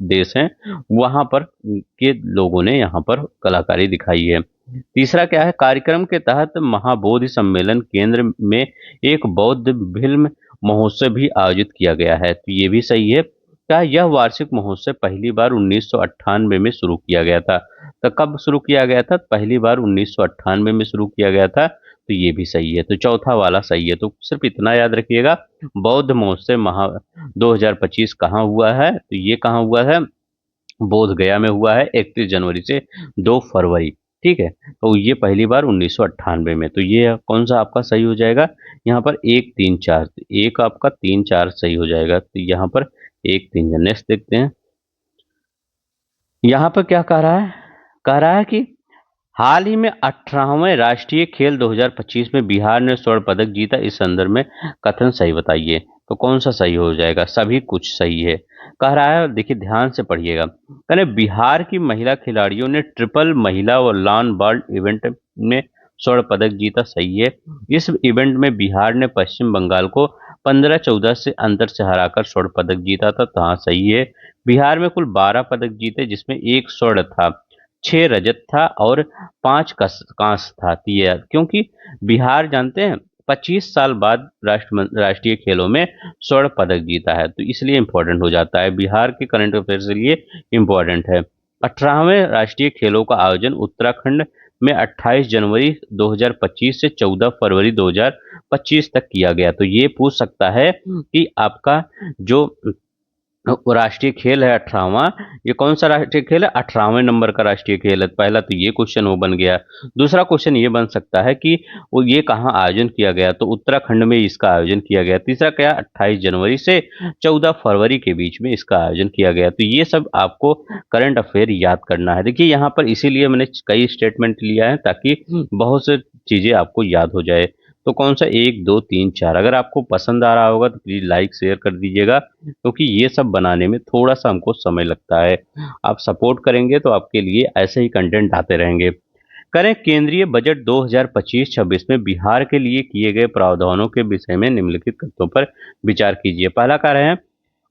देश हैं वहाँ पर के लोगों ने यहाँ पर कलाकारी दिखाई है। तीसरा क्या है? कार्यक्रम के तहत महाबोधि सम्मेलन केंद्र में एक बौद्ध फिल्म महोत्सव भी आयोजित किया गया है, तो ये भी सही है। क्या यह वार्षिक महोत्सव पहली बार 1998 में शुरू किया गया था? तो कब शुरू किया गया था? पहली बार 1998 में शुरू किया गया था, तो ये भी सही है। तो चौथा वाला सही है। तो सिर्फ इतना याद रखिएगा, बौद्ध महोत्सव 2025 कहाँ हुआ है? तो ये कहाँ हुआ है? बोध गया में हुआ है, 31 जनवरी से 2 फरवरी। ठीक है, तो ये पहली बार 1998 में। तो ये कौन सा आपका सही हो जाएगा? यहाँ पर 1 3 4, एक आपका 3 4 सही हो जाएगा। तो यहाँ पर 1 3। नेक्स्ट देखते हैं, यहाँ पर क्या कह रहा है? कह रहा है कि हाल ही में 18वें राष्ट्रीय खेल 2025 में बिहार ने स्वर्ण पदक जीता, इस संदर्भ में कथन सही बताइए। तो कौन सा सही हो जाएगा? सभी कुछ सही है। कह रहा है, देखिए ध्यान से पढ़िएगा, कहने बिहार की महिला खिलाड़ियों ने ट्रिपल महिला और लॉन बॉल इवेंट में स्वर्ण पदक जीता, सही है। इस इवेंट में बिहार ने पश्चिम बंगाल को 15-14 से अंतर से हराकर स्वर्ण पदक जीता था, तो हाँ सही है। बिहार में कुल 12 पदक जीते, जिसमें 1 स्वर्ण था, 6 रजत था और 5 कांस्य था। तो ये क्योंकि बिहार जानते हैं 25 साल बाद राष्ट्रीय खेलों में स्वर्ण पदक जीता है, तो इसलिए इंपॉर्टेंट हो जाता है। बिहार के करंट अफेयर के लिए इंपॉर्टेंट है। 18वें राष्ट्रीय खेलों का आयोजन उत्तराखंड में 28 जनवरी 2025 से 14 फरवरी 2025 तक किया गया। तो ये पूछ सकता है कि आपका जो वो राष्ट्रीय खेल है 18वां, ये कौन सा राष्ट्रीय खेल है? 18वें नंबर का राष्ट्रीय खेल है। पहला तो ये क्वेश्चन वो बन गया। दूसरा क्वेश्चन ये बन सकता है कि वो ये कहाँ आयोजन किया गया? तो उत्तराखंड में इसका आयोजन किया गया। तीसरा क्या? 28 जनवरी से 14 फरवरी के बीच में इसका आयोजन किया गया। तो ये सब आपको करंट अफेयर याद करना है। देखिए यहाँ पर इसीलिए मैंने कई स्टेटमेंट लिया है ताकि बहुत से चीजें आपको याद हो जाए। तो कौन सा 1 2 3 4, अगर आपको पसंद आ रहा होगा तो प्लीज लाइक शेयर कर दीजिएगा, क्योंकि ये सब बनाने में थोड़ा सा हमको समय लगता है। आप सपोर्ट करेंगे तो आपके लिए ऐसे ही कंटेंट आते रहेंगे। करें, केंद्रीय बजट 2025-26 में बिहार के लिए किए गए प्रावधानों के विषय में निम्नलिखित तथ्यों पर विचार कीजिए। पहला कार्य है,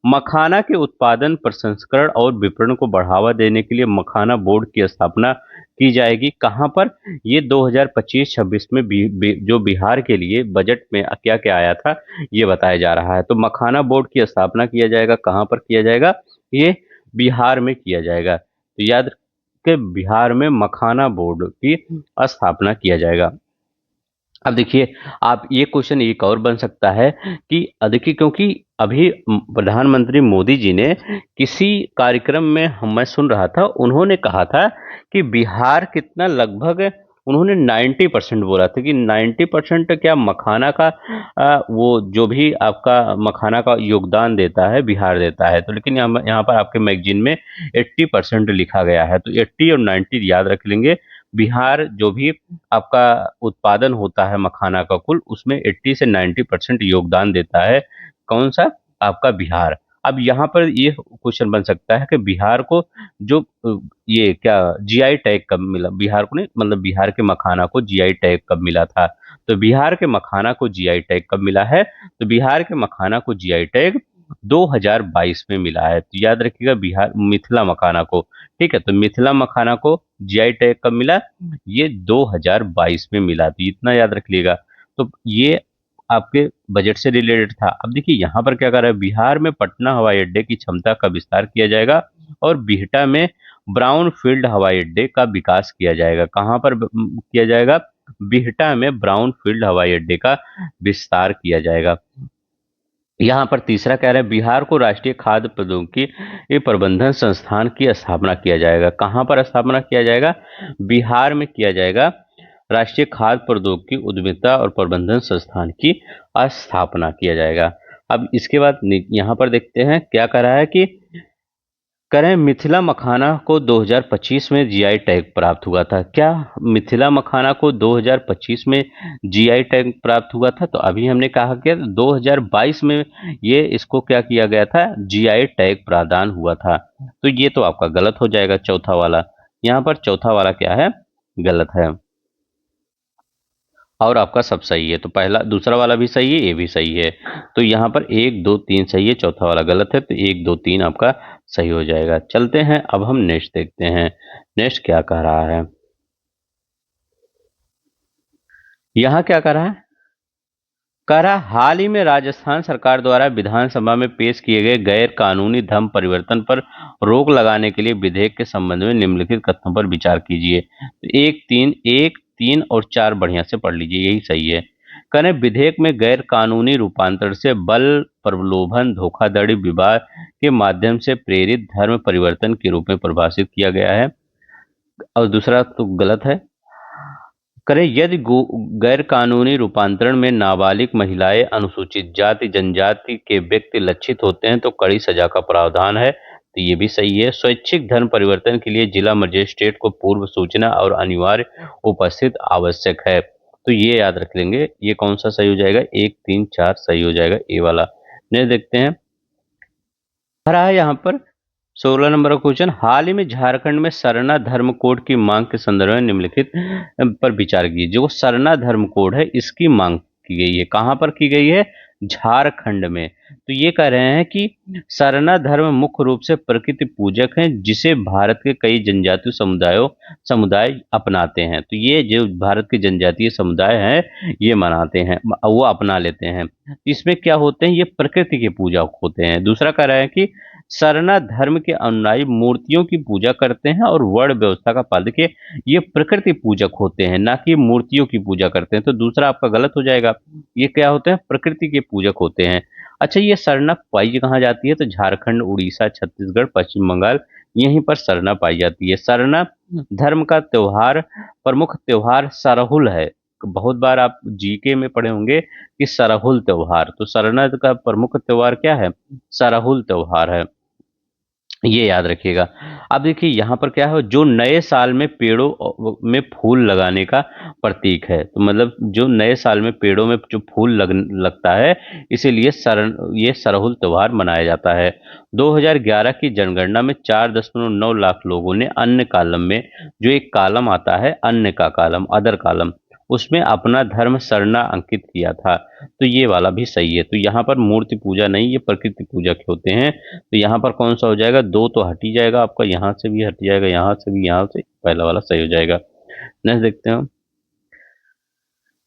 मखाना के उत्पादन, प्रसंस्करण और विपणन को बढ़ावा देने के लिए मखाना बोर्ड की स्थापना की जाएगी। कहां पर? ये 2025-26 में जो बिहार के लिए बजट में क्या क्या आया था ये बताया जा रहा है। तो मखाना बोर्ड की स्थापना किया जाएगा। कहां पर किया जाएगा? ये बिहार में किया जाएगा। तो याद के बिहार में मखाना बोर्ड की स्थापना किया जाएगा। अब देखिए, आप ये क्वेश्चन एक और बन सकता है कि देखिए, क्योंकि अभी प्रधानमंत्री मोदी जी ने किसी कार्यक्रम में मैं सुन रहा था, उन्होंने कहा था कि बिहार कितना, लगभग उन्होंने 90% बोला था कि 90% क्या मखाना का वो जो भी आपका मखाना का योगदान देता है बिहार देता है। तो लेकिन यहाँ पर आपके मैगजीन में 80% लिखा गया है। तो 80 और 90 याद रख लेंगे। बिहार जो भी आपका उत्पादन होता है मखाना का कुल, उसमें 80 से 90% योगदान देता है। कौन सा? आपका बिहार। अब यहाँ पर ये क्वेश्चन बन सकता है कि बिहार को जो ये क्या जीआई टैग कब मिला? बिहार को नहीं, मतलब बिहार के मखाना को जीआई टैग कब मिला था? तो बिहार के मखाना को जीआई टैग कब मिला है? तो बिहार के मखाना को जीआई टैग 2022 में मिला है। तो याद रखिएगा, बिहार मिथिला मखाना को। ठीक है, तो मिथिला मखाना को जीआई टैग कब मिला? ये 2022 में मिला। तो इतना याद रख लीजिएगा। तो ये आपके बजट से रिलेटेड था। अब देखिए यहाँ पर क्या कर रहा है, बिहार में पटना हवाई अड्डे की क्षमता का विस्तार किया जाएगा और बिहटा में ब्राउन फील्ड हवाई अड्डे का विकास किया जाएगा। कहाँ पर किया जाएगा? बिहटा में ब्राउन फील्ड हवाई अड्डे का विस्तार किया जाएगा। यहाँ पर तीसरा कह रहा है बिहार को राष्ट्रीय खाद्य प्रौद्योगिकी प्रबंधन संस्थान की स्थापना किया जाएगा। कहाँ पर स्थापना किया जाएगा? बिहार में किया जाएगा। राष्ट्रीय खाद्य प्रौद्योगिकी उद्यमिता और प्रबंधन संस्थान की स्थापना किया जाएगा। अब इसके बाद यहाँ पर देखते हैं क्या कह रहा है कि करें मिथिला मखाना को 2025 में जीआई टैग प्राप्त हुआ था। क्या मिथिला मखाना को 2025 में जीआई टैग प्राप्त हुआ था? तो अभी हमने कहा कि 2022 में ये इसको क्या किया गया था? जीआई टैग प्रदान हुआ था। तो ये तो आपका गलत हो जाएगा चौथा वाला। यहाँ पर चौथा वाला क्या है? गलत है और आपका सब सही है। तो पहला दूसरा वाला भी सही है, ये भी सही है। तो यहाँ पर 1 2 3 सही है, चौथा वाला गलत है। तो 1 2 3 आपका सही हो जाएगा। चलते हैं अब हम नेक्स्ट देखते हैं। नेक्स्ट क्या कह रहा है? यहाँ क्या कह रहा है? कह रहा हाल ही में राजस्थान सरकार द्वारा विधानसभा में पेश किए गए गैर कानूनी धर्म परिवर्तन पर रोक लगाने के लिए विधेयक के संबंध में निम्नलिखित कथनों पर विचार कीजिए। तो एक तीन और चार बढ़िया से पढ़ लीजिए, यही सही है। करें विधेयक में गैर कानूनी रूपांतरण से बल प्रलोभन धोखाधड़ी विवाह के माध्यम से प्रेरित धर्म परिवर्तन के रूप में परिभाषित किया गया है। और दूसरा तो गलत है। करें यदि गैर कानूनी रूपांतरण में नाबालिग महिलाएं अनुसूचित जाति जनजाति के व्यक्ति लक्षित होते हैं तो कड़ी सजा का प्रावधान है। तो ये भी सही है। स्वैच्छिक धर्म परिवर्तन के लिए जिला मजिस्ट्रेट को पूर्व सूचना और अनिवार्य उपस्थित आवश्यक है। तो ये याद रख लेंगे। ये कौन सा सही हो जाएगा? 1 3 4 सही हो जाएगा, ए वाला। नेक्स्ट देखते हैं। रहा है यहाँ पर 16 नंबर का क्वेश्चन। हाल ही में झारखंड में सरना धर्म कोड की मांग के संदर्भ में निम्नलिखित पर विचार कीजिए। जो सरना धर्म कोड है इसकी मांग की गई है। कहां पर की गई है? झारखंड में। तो ये कह रहे हैं कि सरना धर्म मुख्य रूप से प्रकृति पूजक है जिसे भारत के कई जनजातीय समुदाय अपनाते हैं। तो ये जो भारत के जनजातीय समुदाय हैं ये मनाते हैं, वो अपना लेते हैं। इसमें क्या होते हैं? ये प्रकृति के पूजक होते हैं। दूसरा कह रहा है कि सरना धर्म के अनुयायी मूर्तियों की पूजा करते हैं और वर्ण व्यवस्था का पालन। देखिए ये प्रकृति पूजक होते हैं, ना कि मूर्तियों की पूजा करते हैं। तो दूसरा आपका गलत हो जाएगा। ये क्या होते हैं? प्रकृति के पूजक होते हैं। अच्छा, ये सरना पाई कहाँ जाती है? तो झारखंड, उड़ीसा, छत्तीसगढ़, पश्चिम बंगाल, यहीं पर सरना पाई जाती है। सरना धर्म का त्योहार, प्रमुख त्योहार सरहुल है। बहुत बार आप जीके में पढ़े होंगे कि सरहुल त्योहार। तो सरना का प्रमुख त्योहार क्या है? सरहुल त्योहार है, ये याद रखिएगा। अब देखिए यहाँ पर क्या है, जो नए साल में पेड़ों में फूल लगाने का प्रतीक है। तो मतलब जो नए साल में पेड़ों में जो फूल लगता है, इसीलिए ये सरहुल त्योहार मनाया जाता है। 2011 की जनगणना में 4.9 लाख लोगों ने अन्य कॉलम में, जो एक कॉलम आता है अन्य का कॉलम, अदर कॉलम, उसमें अपना धर्म सरना अंकित किया था। तो ये वाला भी सही है। तो यहाँ पर मूर्ति पूजा नहीं, ये प्रकृति पूजा के होते हैं। तो यहाँ पर कौन सा हो जाएगा? 2 तो हट ही जाएगा आपका, यहाँ से भी हट जाएगा, यहाँ से भी, यहाँ से, पहला वाला सही हो जाएगा। नेक्स्ट देखते हैं।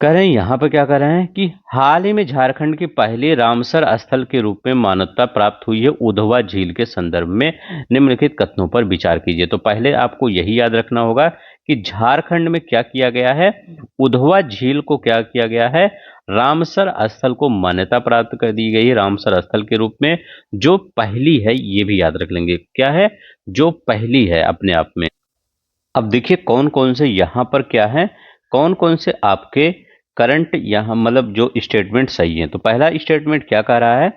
कह रहे हैं यहाँ पर क्या कह रहे हैं कि हाल ही में झारखंड के पहले रामसर स्थल के रूप में मान्यता प्राप्त हुई है उधवा झील के संदर्भ में निम्नलिखित कथनों पर विचार कीजिए। तो पहले आपको यही याद रखना होगा कि झारखंड में क्या किया गया है? उधवा झील को क्या किया गया है? रामसर स्थल को मान्यता प्राप्त कर दी गई है रामसर स्थल के रूप में। जो पहली है ये भी याद रख लेंगे, क्या है? जो पहली है अपने आप में। अब देखिए कौन कौन से यहाँ पर क्या है, कौन कौन से आपके करंट यहाँ मतलब जो स्टेटमेंट सही है। तो पहला स्टेटमेंट क्या कह रहा है?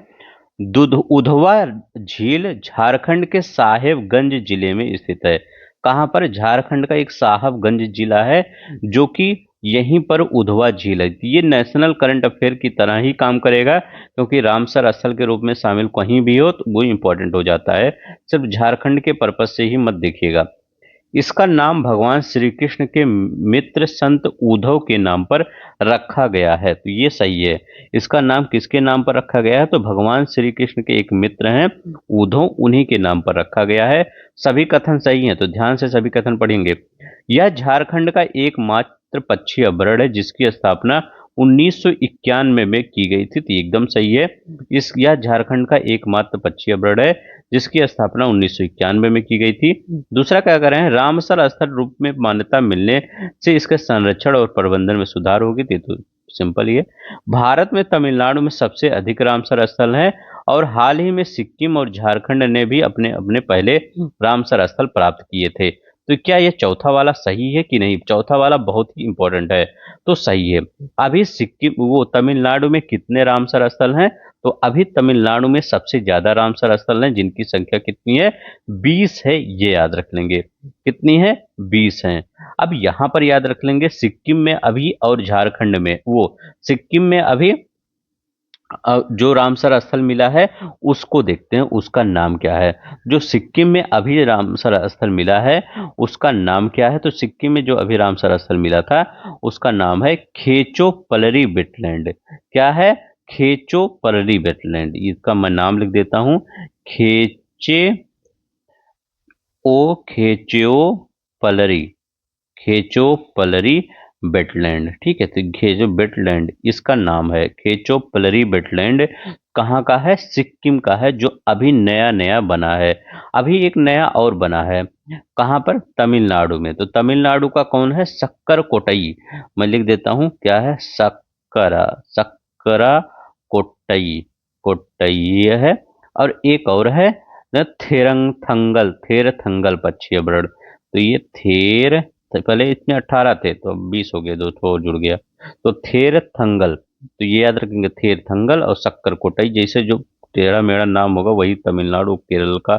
दुध उधवा झील झारखंड के साहेबगंज जिले में स्थित है। कहां पर? झारखंड का एक साहबगंज जिला है जो कि यहीं पर उधवा झील है। ये नेशनल करंट अफेयर की तरह ही काम करेगा, क्योंकि रामसर स्थल के रूप में शामिल कहीं भी हो तो वो इंपॉर्टेंट हो जाता है। सिर्फ झारखंड के पर्पज से ही मत देखिएगा। इसका नाम भगवान श्री कृष्ण के मित्र संत उद्धव के नाम पर रखा गया है। तो ये सही है। इसका नाम किसके नाम पर रखा गया है? तो भगवान श्री कृष्ण के एक मित्र हैं उद्धव, उन्हीं के नाम पर रखा गया है। सभी कथन सही हैं, तो ध्यान से सभी कथन पढ़ेंगे। यह झारखंड का एकमात्र पक्षी अभयारण्य है जिसकी स्थापना 1991 में की गई थी, तो ये एकदम सही है। इस यह झारखंड का एकमात्र पक्षी अभ्यारण्य है जिसकी स्थापना 1991 में की गई थी। दूसरा क्या कर रहे हैं, रामसर स्थल रूप में मान्यता मिलने से इसके संरक्षण और प्रबंधन में सुधार होगी, तो सिंपल ही है। भारत में तमिलनाडु में सबसे अधिक रामसर स्थल है और हाल ही में सिक्किम और झारखंड ने भी अपने अपने पहले रामसर स्थल प्राप्त किए थे। तो क्या ये चौथा वाला सही है कि नहीं? चौथा वाला बहुत ही इंपॉर्टेंट है, तो सही है। अभी सिक्किम वो तमिलनाडु में कितने रामसर स्थल हैं? तो अभी तमिलनाडु में सबसे ज्यादा रामसर स्थल हैं जिनकी संख्या कितनी है? 20 है, ये याद रख लेंगे। कितनी है? 20 हैं। अब यहां पर याद रख लेंगे सिक्किम में अभी और झारखंड में, वो सिक्किम में अभी जो रामसर स्थल मिला है उसको देखते हैं, उसका नाम क्या है। जो सिक्किम में अभी रामसर स्थल मिला है उसका नाम क्या है? तो सिक्किम में जो अभी रामसर स्थल मिला था उसका नाम है खेचो पलरी वेटलैंड। क्या है? खेचो पलरी वेटलैंड। इसका मैं नाम लिख देता हूं, खेचे ओ खेचो पलरी, खेचो पलरी वेटलैंड। ठीक है, तो खेचो वेटलैंड इसका नाम है, खेचो पलरी वेटलैंड। कहाँ का है? सिक्किम का है, जो अभी नया नया बना है। अभी एक नया और बना है, कहाँ पर? तमिलनाडु में। तो तमिलनाडु का कौन है? सक्कर कोटई। मैं लिख देता हूँ, क्या है? सक्करा, सक्करा कोटई, कोटई है। और एक और है न, थेरंथंगल, थेरथंगल पक्षी अभ्यारण्य। तो ये थेर, तो पहले इतने 18 थे तो अब 20 हो गए, दो तो और जुड़ गया। तो थेरथंगल, तो ये याद रखेंगे, थेरथंगल और सक्कर कोटई। जैसे जो टेढ़ा मेढ़ा नाम होगा वही तमिलनाडु केरल का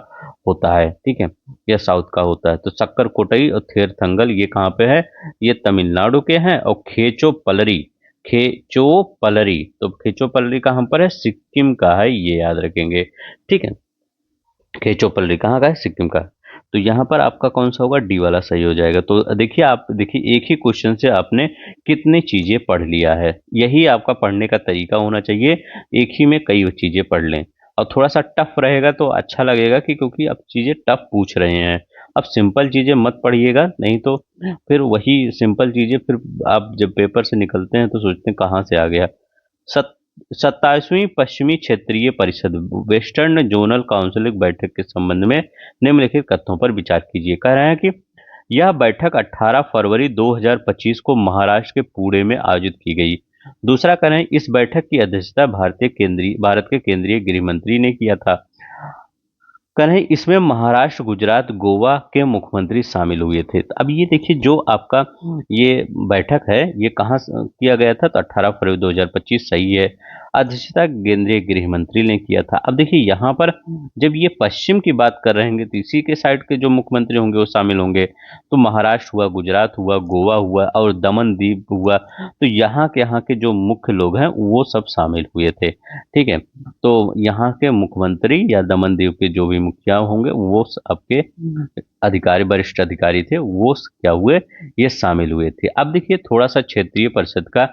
होता है, ठीक है, या साउथ का होता है। तो सक्कर कोटई और थेरथंगल ये कहाँ पे है? ये तमिलनाडु के हैं। और खेचो पलरी, खेचो पलरी, तो खेचो पलरी कहाँ पर है? सिक्किम का है, ये याद रखेंगे। ठीक है, खेचो पलरी कहाँ का है? सिक्किम का। तो यहाँ पर आपका कौन सा होगा? डी वाला सही हो जाएगा। तो देखिए, आप देखिए एक ही क्वेश्चन से आपने कितनी चीजें पढ़ लिया है। यही आपका पढ़ने का तरीका होना चाहिए, एक ही में कई चीजें पढ़ लें। और थोड़ा सा टफ रहेगा तो अच्छा लगेगा कि क्योंकि अब चीजें टफ पूछ रहे हैं। अब सिंपल चीजें मत पढ़िएगा, नहीं तो फिर वही सिंपल चीजें फिर आप जब पेपर से निकलते हैं तो सोचते हैं कहाँ से आ गया। 27वीं पश्चिमी क्षेत्रीय परिषद वेस्टर्न जोनल काउंसिल बैठक के संबंध में निम्नलिखित कथनों पर विचार कीजिए। कह रहे हैं कि यह बैठक 18 फरवरी 2025 को महाराष्ट्र के पुणे में आयोजित की गई। दूसरा कह रहे हैं इस बैठक की अध्यक्षता भारत के केंद्रीय गृह मंत्री ने किया था। कह रहे हैं इसमें महाराष्ट्र, गुजरात, गोवा के मुख्यमंत्री शामिल हुए थे। तो अब ये देखिए, जो आपका ये बैठक है ये कहाँ किया गया था? तो 18 फरवरी 2025 सही है। अध्यक्षता केंद्रीय गृह मंत्री ने किया था। अब देखिए यहाँ पर जब ये पश्चिम की बात कर रहे हैं तो इसी के साइड के जो मुख्यमंत्री होंगे वो शामिल होंगे। तो महाराष्ट्र हुआ, गुजरात हुआ, गोवा हुआ और दमन दीव हुआ। तो यहाँ के जो मुख्य लोग हैं वो सब शामिल हुए थे। ठीक है, तो यहाँ के मुख्यमंत्री या दमन दीव के जो भी मुखिया होंगे वो आपके अधिकारी, वरिष्ठ अधिकारी थे, वो क्या हुए? ये शामिल हुए थे। अब देखिए थोड़ा सा क्षेत्रीय परिषद का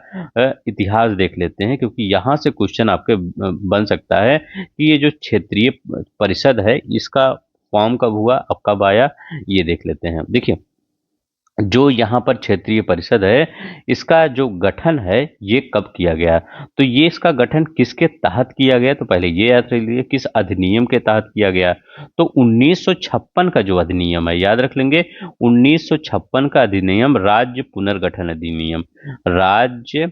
इतिहास देख लेते हैं, क्योंकि यहाँ से क्वेश्चन आपके बन सकता है कि ये जो क्षेत्रीय परिषद है इसका फॉर्म कब हुआ, अब कब आया, ये देख लेते हैं। देखिए, जो यहाँ पर क्षेत्रीय परिषद है इसका जो गठन है ये कब किया गया? तो ये इसका गठन किसके तहत किया गया? तो पहले ये याद रख लीजिए किस अधिनियम के तहत किया गया। तो 1956 का जो अधिनियम है, याद रख लेंगे, 1956 का अधिनियम राज्य पुनर्गठन अधिनियम, राज्य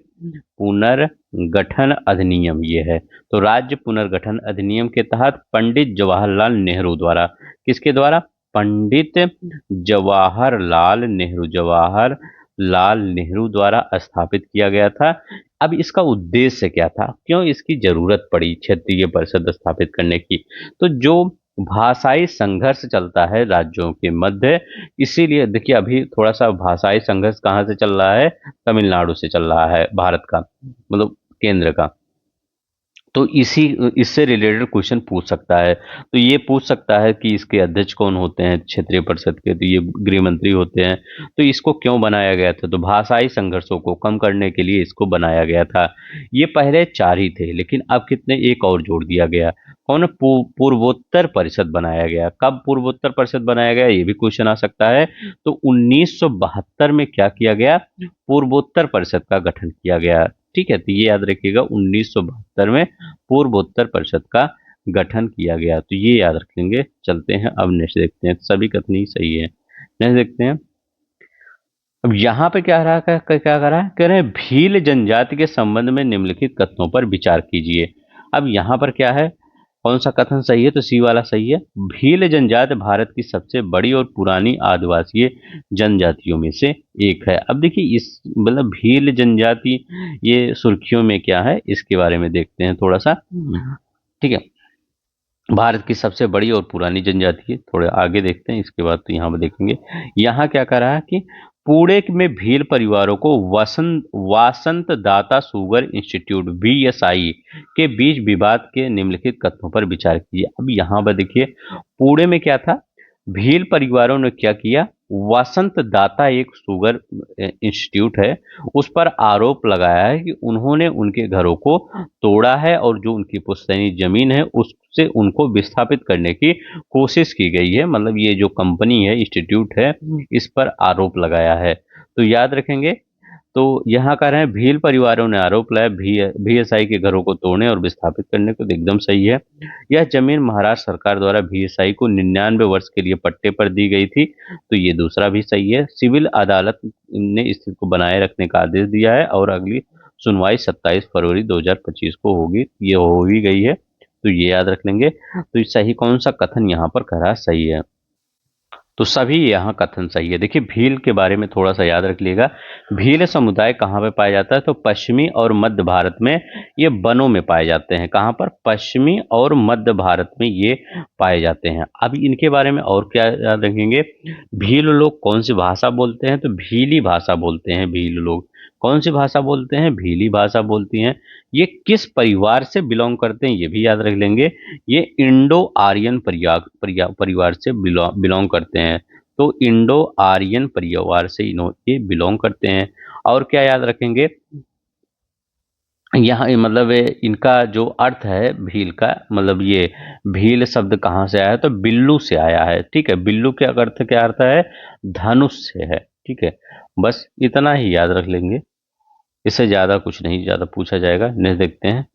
पुनर्गठन अधिनियम ये है। तो राज्य पुनर्गठन अधिनियम के तहत पंडित जवाहरलाल नेहरू द्वारा, किसके द्वारा? पंडित जवाहरलाल नेहरू, जवाहरलाल नेहरू द्वारा स्थापित किया गया था। अब इसका उद्देश्य क्या था, क्यों इसकी जरूरत पड़ी क्षेत्रीय परिषद स्थापित करने की? तो जो भाषाई संघर्ष चलता है राज्यों के मध्य, इसीलिए देखिए अभी थोड़ा सा भाषाई संघर्ष कहाँ से चल रहा है? तमिलनाडु से चल रहा है, भारत का मतलब केंद्र का। तो इसी इससे रिलेटेड क्वेश्चन पूछ सकता है। तो ये पूछ सकता है कि इसके अध्यक्ष कौन होते हैं क्षेत्रीय परिषद के? तो ये गृह मंत्री होते हैं। तो इसको क्यों बनाया गया था? तो भाषाई संघर्षों को कम करने के लिए इसको बनाया गया था। ये पहले 4 ही थे, लेकिन अब कितने, एक और जोड़ दिया गया। कौन? पूर्वोत्तर परिषद बनाया गया। कब पूर्वोत्तर परिषद बनाया गया, ये भी क्वेश्चन आ सकता है। तो 1972 में क्या किया गया? पूर्वोत्तर परिषद का गठन किया गया। ठीक है, तो ये याद रखिएगा 1972 में पूर्वोत्तर परिषद का गठन किया गया, तो ये याद रखेंगे। चलते हैं अब नेक्स्ट देखते हैं, सभी कथनी सही है। नेक्स्ट देखते हैं। अब यहाँ पे क्या रहा, क्या कर रहा है, कह रहे हैं भील जनजाति के संबंध में निम्नलिखित कथनों पर विचार कीजिए। अब यहाँ पर क्या है, कौन सा कथन सही है, तो सी वाला सही है। भील जनजाति भारत की सबसे बड़ी और पुरानी आदिवासी जनजातियों में से एक है। अब देखिए इस मतलब भील जनजाति ये सुर्खियों में क्या है, इसके बारे में देखते हैं थोड़ा सा। ठीक है, भारत की सबसे बड़ी और पुरानी जनजाति है, थोड़े आगे देखते हैं, इसके बाद तो यहाँ पर देखेंगे। यहाँ क्या कर रहा है कि पुणे में भील परिवारों को वासंत दाता सुगर इंस्टीट्यूट वीएसआई के बीच विवाद के निम्नलिखित कथनों पर विचार कीजिए। अब यहाँ पर देखिए पुणे में क्या था, भील परिवारों ने क्या किया, वसंत दाता एक शुगर इंस्टीट्यूट है, उस पर आरोप लगाया है कि उन्होंने उनके घरों को तोड़ा है और जो उनकी पुश्तैनी जमीन है उससे उनको विस्थापित करने की कोशिश की गई है। मतलब ये जो कंपनी है, इंस्टीट्यूट है, इस पर आरोप लगाया है। तो याद रखेंगे, तो यहाँ कह रहे हैं भील परिवारों ने आरोप लगाया बीएसआई के घरों को तोड़ने और विस्थापित करने को, तो एकदम सही है। यह जमीन महाराष्ट्र सरकार द्वारा बीएसआई को 99 वर्ष के लिए पट्टे पर दी गई थी, तो ये दूसरा भी सही है। सिविल अदालत ने स्थिति को बनाए रखने का आदेश दिया है और अगली सुनवाई 27 फरवरी 2025 को होगी, ये हो ही गई है, तो ये याद रख लेंगे। तो ये सही कौन सा कथन यहाँ पर कह रहा सही है, तो सभी यहाँ कथन सही है। देखिए भील के बारे में थोड़ा सा याद रख लीजिएगा। भील समुदाय कहाँ पे पाया जाता है, तो पश्चिमी और मध्य भारत में ये वनों में पाए जाते हैं। कहाँ पर, पश्चिमी और मध्य भारत में ये पाए जाते हैं। अब इनके बारे में और क्या याद रखेंगे, भील लोग कौन सी भाषा बोलते हैं, तो भीली भाषा बोलते हैं। भील लोग कौन सी भाषा बोलते हैं, भीली भाषा बोलती हैं। ये किस परिवार से बिलोंग करते हैं, ये भी याद रख लेंगे। ये इंडो आर्यन परिवार से बिलोंग करते हैं। तो इंडो आर्यन परिवार से ये बिलोंग करते हैं। और क्या याद रखेंगे, यहाँ मतलब इनका जो अर्थ है भील का, मतलब ये भील शब्द कहाँ से आया है, तो बिल्लू से आया है। ठीक है, बिल्लू के अर्थ क्या अर्थ है, धनुष से है। ठीक है, बस इतना ही याद रख लेंगे, इससे ज्यादा कुछ नहीं ज्यादा पूछा जाएगा। नेक्स्ट देखते हैं।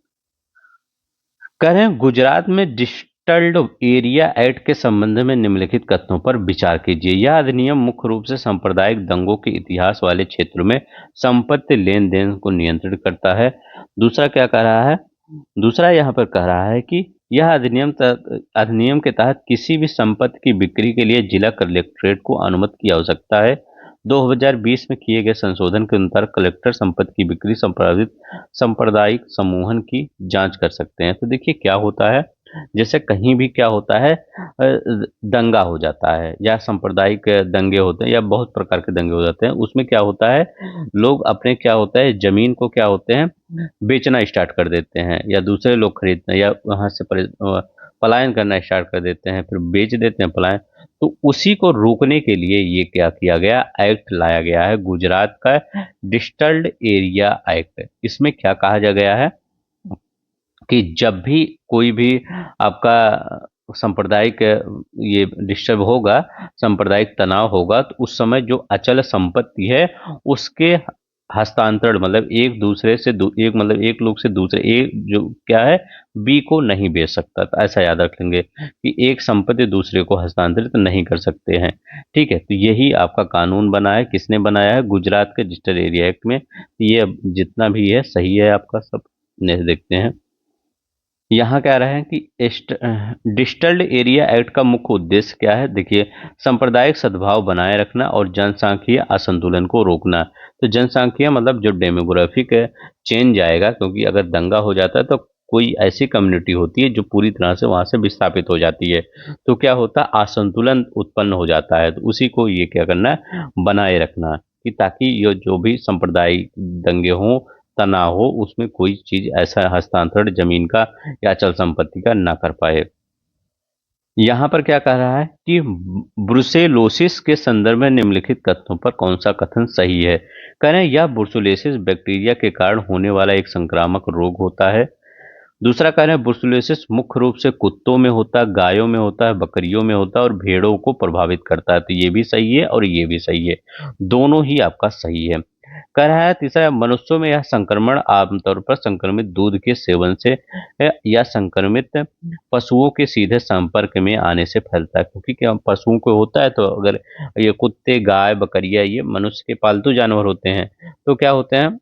कह रहे हैं गुजरात में डिस्टल्ड एरिया एक्ट के संबंध में निम्नलिखित कथनों पर विचार कीजिए। यह अधिनियम मुख्य रूप से सांप्रदायिक दंगों के इतिहास वाले क्षेत्रों में संपत्ति लेन देन को नियंत्रित करता है। दूसरा क्या कह रहा है, दूसरा यहाँ पर कह रहा है कि यह अधिनियम के तहत किसी भी संपत्ति की बिक्री के लिए जिला कलेक्ट्रेट को अनुमति की आवश्यकता है। 2020 में किए गए संशोधन के अनुसार कलेक्टर संपत्ति की बिक्री संपादित सांप्रदायिक समूहन की जांच कर सकते हैं। तो देखिए क्या होता है, जैसे कहीं भी क्या होता है, दंगा हो जाता है या सांप्रदायिक दंगे होते हैं या बहुत प्रकार के दंगे हो जाते हैं, उसमें क्या होता है, लोग अपने क्या होता है जमीन को क्या होते हैं बेचना स्टार्ट कर देते हैं, या दूसरे लोग खरीदना या वहां से पलायन करना स्टार्ट कर देते हैं, फिर बेच देते हैं, पलायन। तो उसी को रोकने के लिए ये क्या किया गया, एक्ट लाया गया है, गुजरात का डिस्टल्ड एरिया एक्ट। इसमें क्या कहा जा गया है कि जब भी कोई भी आपका सांप्रदायिक ये डिस्टर्ब होगा, सांप्रदायिक तनाव होगा, तो उस समय जो अचल संपत्ति है उसके हस्तांतरण, मतलब एक दूसरे से एक मतलब एक लोग से दूसरे एक जो क्या है बी को नहीं बेच सकता। तो ऐसा याद रख लेंगे कि एक संपत्ति दूसरे को हस्तांतरित नहीं कर सकते हैं। ठीक है, तो यही आपका कानून बना है, किसने बनाया है, गुजरात के डिस्टल एरिया एक्ट में। ये अब जितना भी है सही है आपका सब। नेक्स्ट देखते हैं। यहाँ क्या रहा है कि डिस्टल्ड एरिया एक्ट का मुख्य उद्देश्य क्या है, देखिए सांप्रदायिक सद्भाव बनाए रखना और जनसांख्यिकीय असंतुलन को रोकना। तो जनसांख्यिकीय मतलब जो डेमोग्राफिक चेंज आएगा, क्योंकि अगर दंगा हो जाता है तो कोई ऐसी कम्युनिटी होती है जो पूरी तरह से वहां से विस्थापित हो जाती है, तो क्या होता है असंतुलन उत्पन्न हो जाता है। तो उसी को ये क्या करना है, बनाए रखना, कि ताकि ये जो भी सांप्रदायिक दंगे हों, तनाव हो, उसमें कोई चीज ऐसा हस्तांतरण जमीन का या अचल संपत्ति का ना कर पाए। यहाँ पर क्या कह रहा है कि ब्रुसेलोसिस के संदर्भ में निम्नलिखित कथनों पर कौन सा कथन सही है। कह रहे हैं यह ब्रुसेलोसिस बैक्टीरिया के कारण होने वाला एक संक्रामक रोग होता है। दूसरा कह रहे हैं ब्रुसेलोसिस मुख्य रूप से कुत्तों में होता है, गायों में होता है, बकरियों में होता है और भेड़ों को प्रभावित करता है। तो ये भी सही है और ये भी सही है, दोनों ही आपका सही है। कह रहा है तीसरा, मनुष्यों में यह संक्रमण आमतौर पर संक्रमित दूध के सेवन से या संक्रमित पशुओं के सीधे संपर्क में आने से फैलता है, क्योंकि क्या पशुओं को होता है, तो अगर ये कुत्ते, गाय, बकरियां, ये मनुष्य के पालतू जानवर होते हैं, तो क्या होते हैं,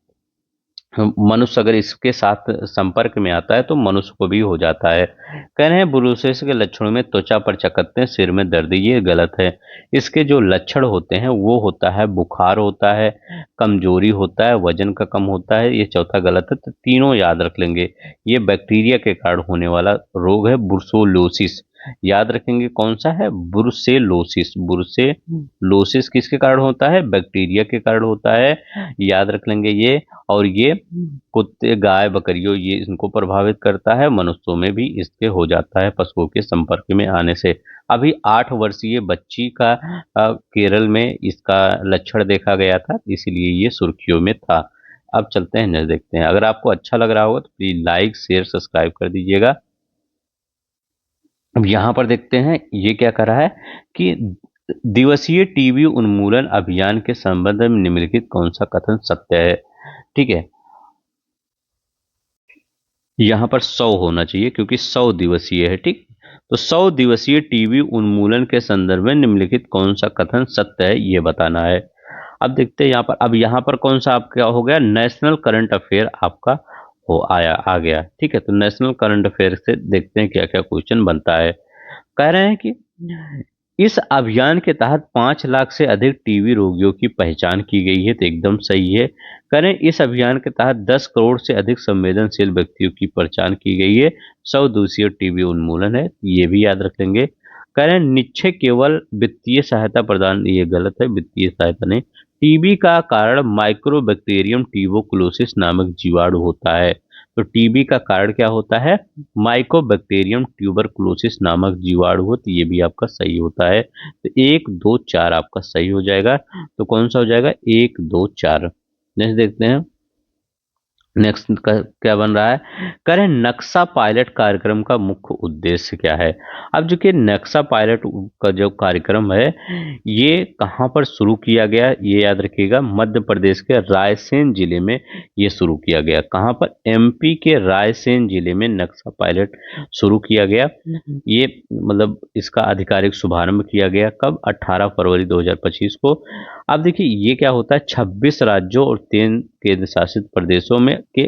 मनुष्य अगर इसके साथ संपर्क में आता है तो मनुष्य को भी हो जाता है। कह रहे हैं ब्रुसेलोसिस के लक्षणों में त्वचा पर चकत्ते, सिर में दर्द, ये गलत है। इसके जो लक्षण होते हैं वो होता है बुखार होता है, कमजोरी होता है, वजन का कम होता है, ये चौथा गलत है। तो तीनों याद रख लेंगे। ये बैक्टीरिया के कारण होने वाला रोग है ब्रुसेलोसिस। याद रखेंगे कौन सा है, ब्रुसेलोसिस। ब्रुसेलोसिस किसके कारण होता है, बैक्टीरिया के कारण होता है, याद रख लेंगे ये। और ये कुत्ते, गाय, बकरियों, ये इनको प्रभावित करता है, मनुष्यों में भी इसके हो जाता है पशुओं के संपर्क में आने से। अभी 8 वर्षीय बच्ची का केरल में इसका लक्षण देखा गया था, इसलिए ये सुर्खियों में था। अब चलते हैं नेक्स्ट देखते हैं। अगर आपको अच्छा लग रहा होगा तो प्लीज लाइक, शेयर, सब्सक्राइब कर दीजिएगा। अब यहाँ पर देखते हैं ये क्या कर रहा है कि दिवसीय टीबी उन्मूलन अभियान के संबंध में निम्नलिखित कौन सा कथन सत्य है। ठीक है, यहाँ पर 100 होना चाहिए क्योंकि 100 दिवसीय है। ठीक, तो 100 दिवसीय टीबी उन्मूलन के संदर्भ में निम्नलिखित कौन सा कथन सत्य है, ये बताना है। अब देखते हैं यहाँ पर, अब यहाँ पर कौन सा आपका हो गया, नेशनल करंट अफेयर आपका हो आया आ गया। ठीक है, तो नेशनल करंट अफेयर से देखते हैं क्या क्या क्वेश्चन बनता है। कह रहे हैं कि इस अभियान के तहत 5 लाख से अधिक टीबी रोगियों की पहचान की गई है, तो एकदम सही है। करें, इस अभियान के तहत 10 करोड़ से अधिक संवेदनशील व्यक्तियों की पहचान की गई है, 100 दिवसीय टीबी उन्मूलन है, ये भी याद रख लेंगे। करें, निश्चय केवल वित्तीय सहायता प्रदान, ये गलत है, वित्तीय सहायता नहीं। टीबी का कारण माइक्रोबैक्टीरियम ट्यूबरकुलोसिस नामक जीवाणु होता है, तो टीबी का कारण क्या होता है, माइकोबैक्टीरियम ट्यूबरकुलोसिस नामक जीवाणु हो, तो ये भी आपका सही होता है। तो 1, 2, 4 आपका सही हो जाएगा। तो कौन सा हो जाएगा, 1, 2, 4। नेक्स्ट देखते हैं, नेक्स्ट का क्या बन रहा है। करें, नक्शा पायलट कार्यक्रम का मुख्य उद्देश्य क्या है। अब जो कि नक्शा पायलट का जो कार्यक्रम है ये कहाँ पर शुरू किया गया, ये याद रखिएगा, मध्य प्रदेश के रायसेन जिले में ये शुरू किया गया। कहाँ पर, एमपी के रायसेन जिले में नक्शा पायलट शुरू किया गया। ये मतलब इसका आधिकारिक शुभारंभ किया गया कब, 18 फरवरी 2025 को। अब देखिए ये क्या होता है, 26 राज्यों और 3 केंद्र शासित प्रदेशों में के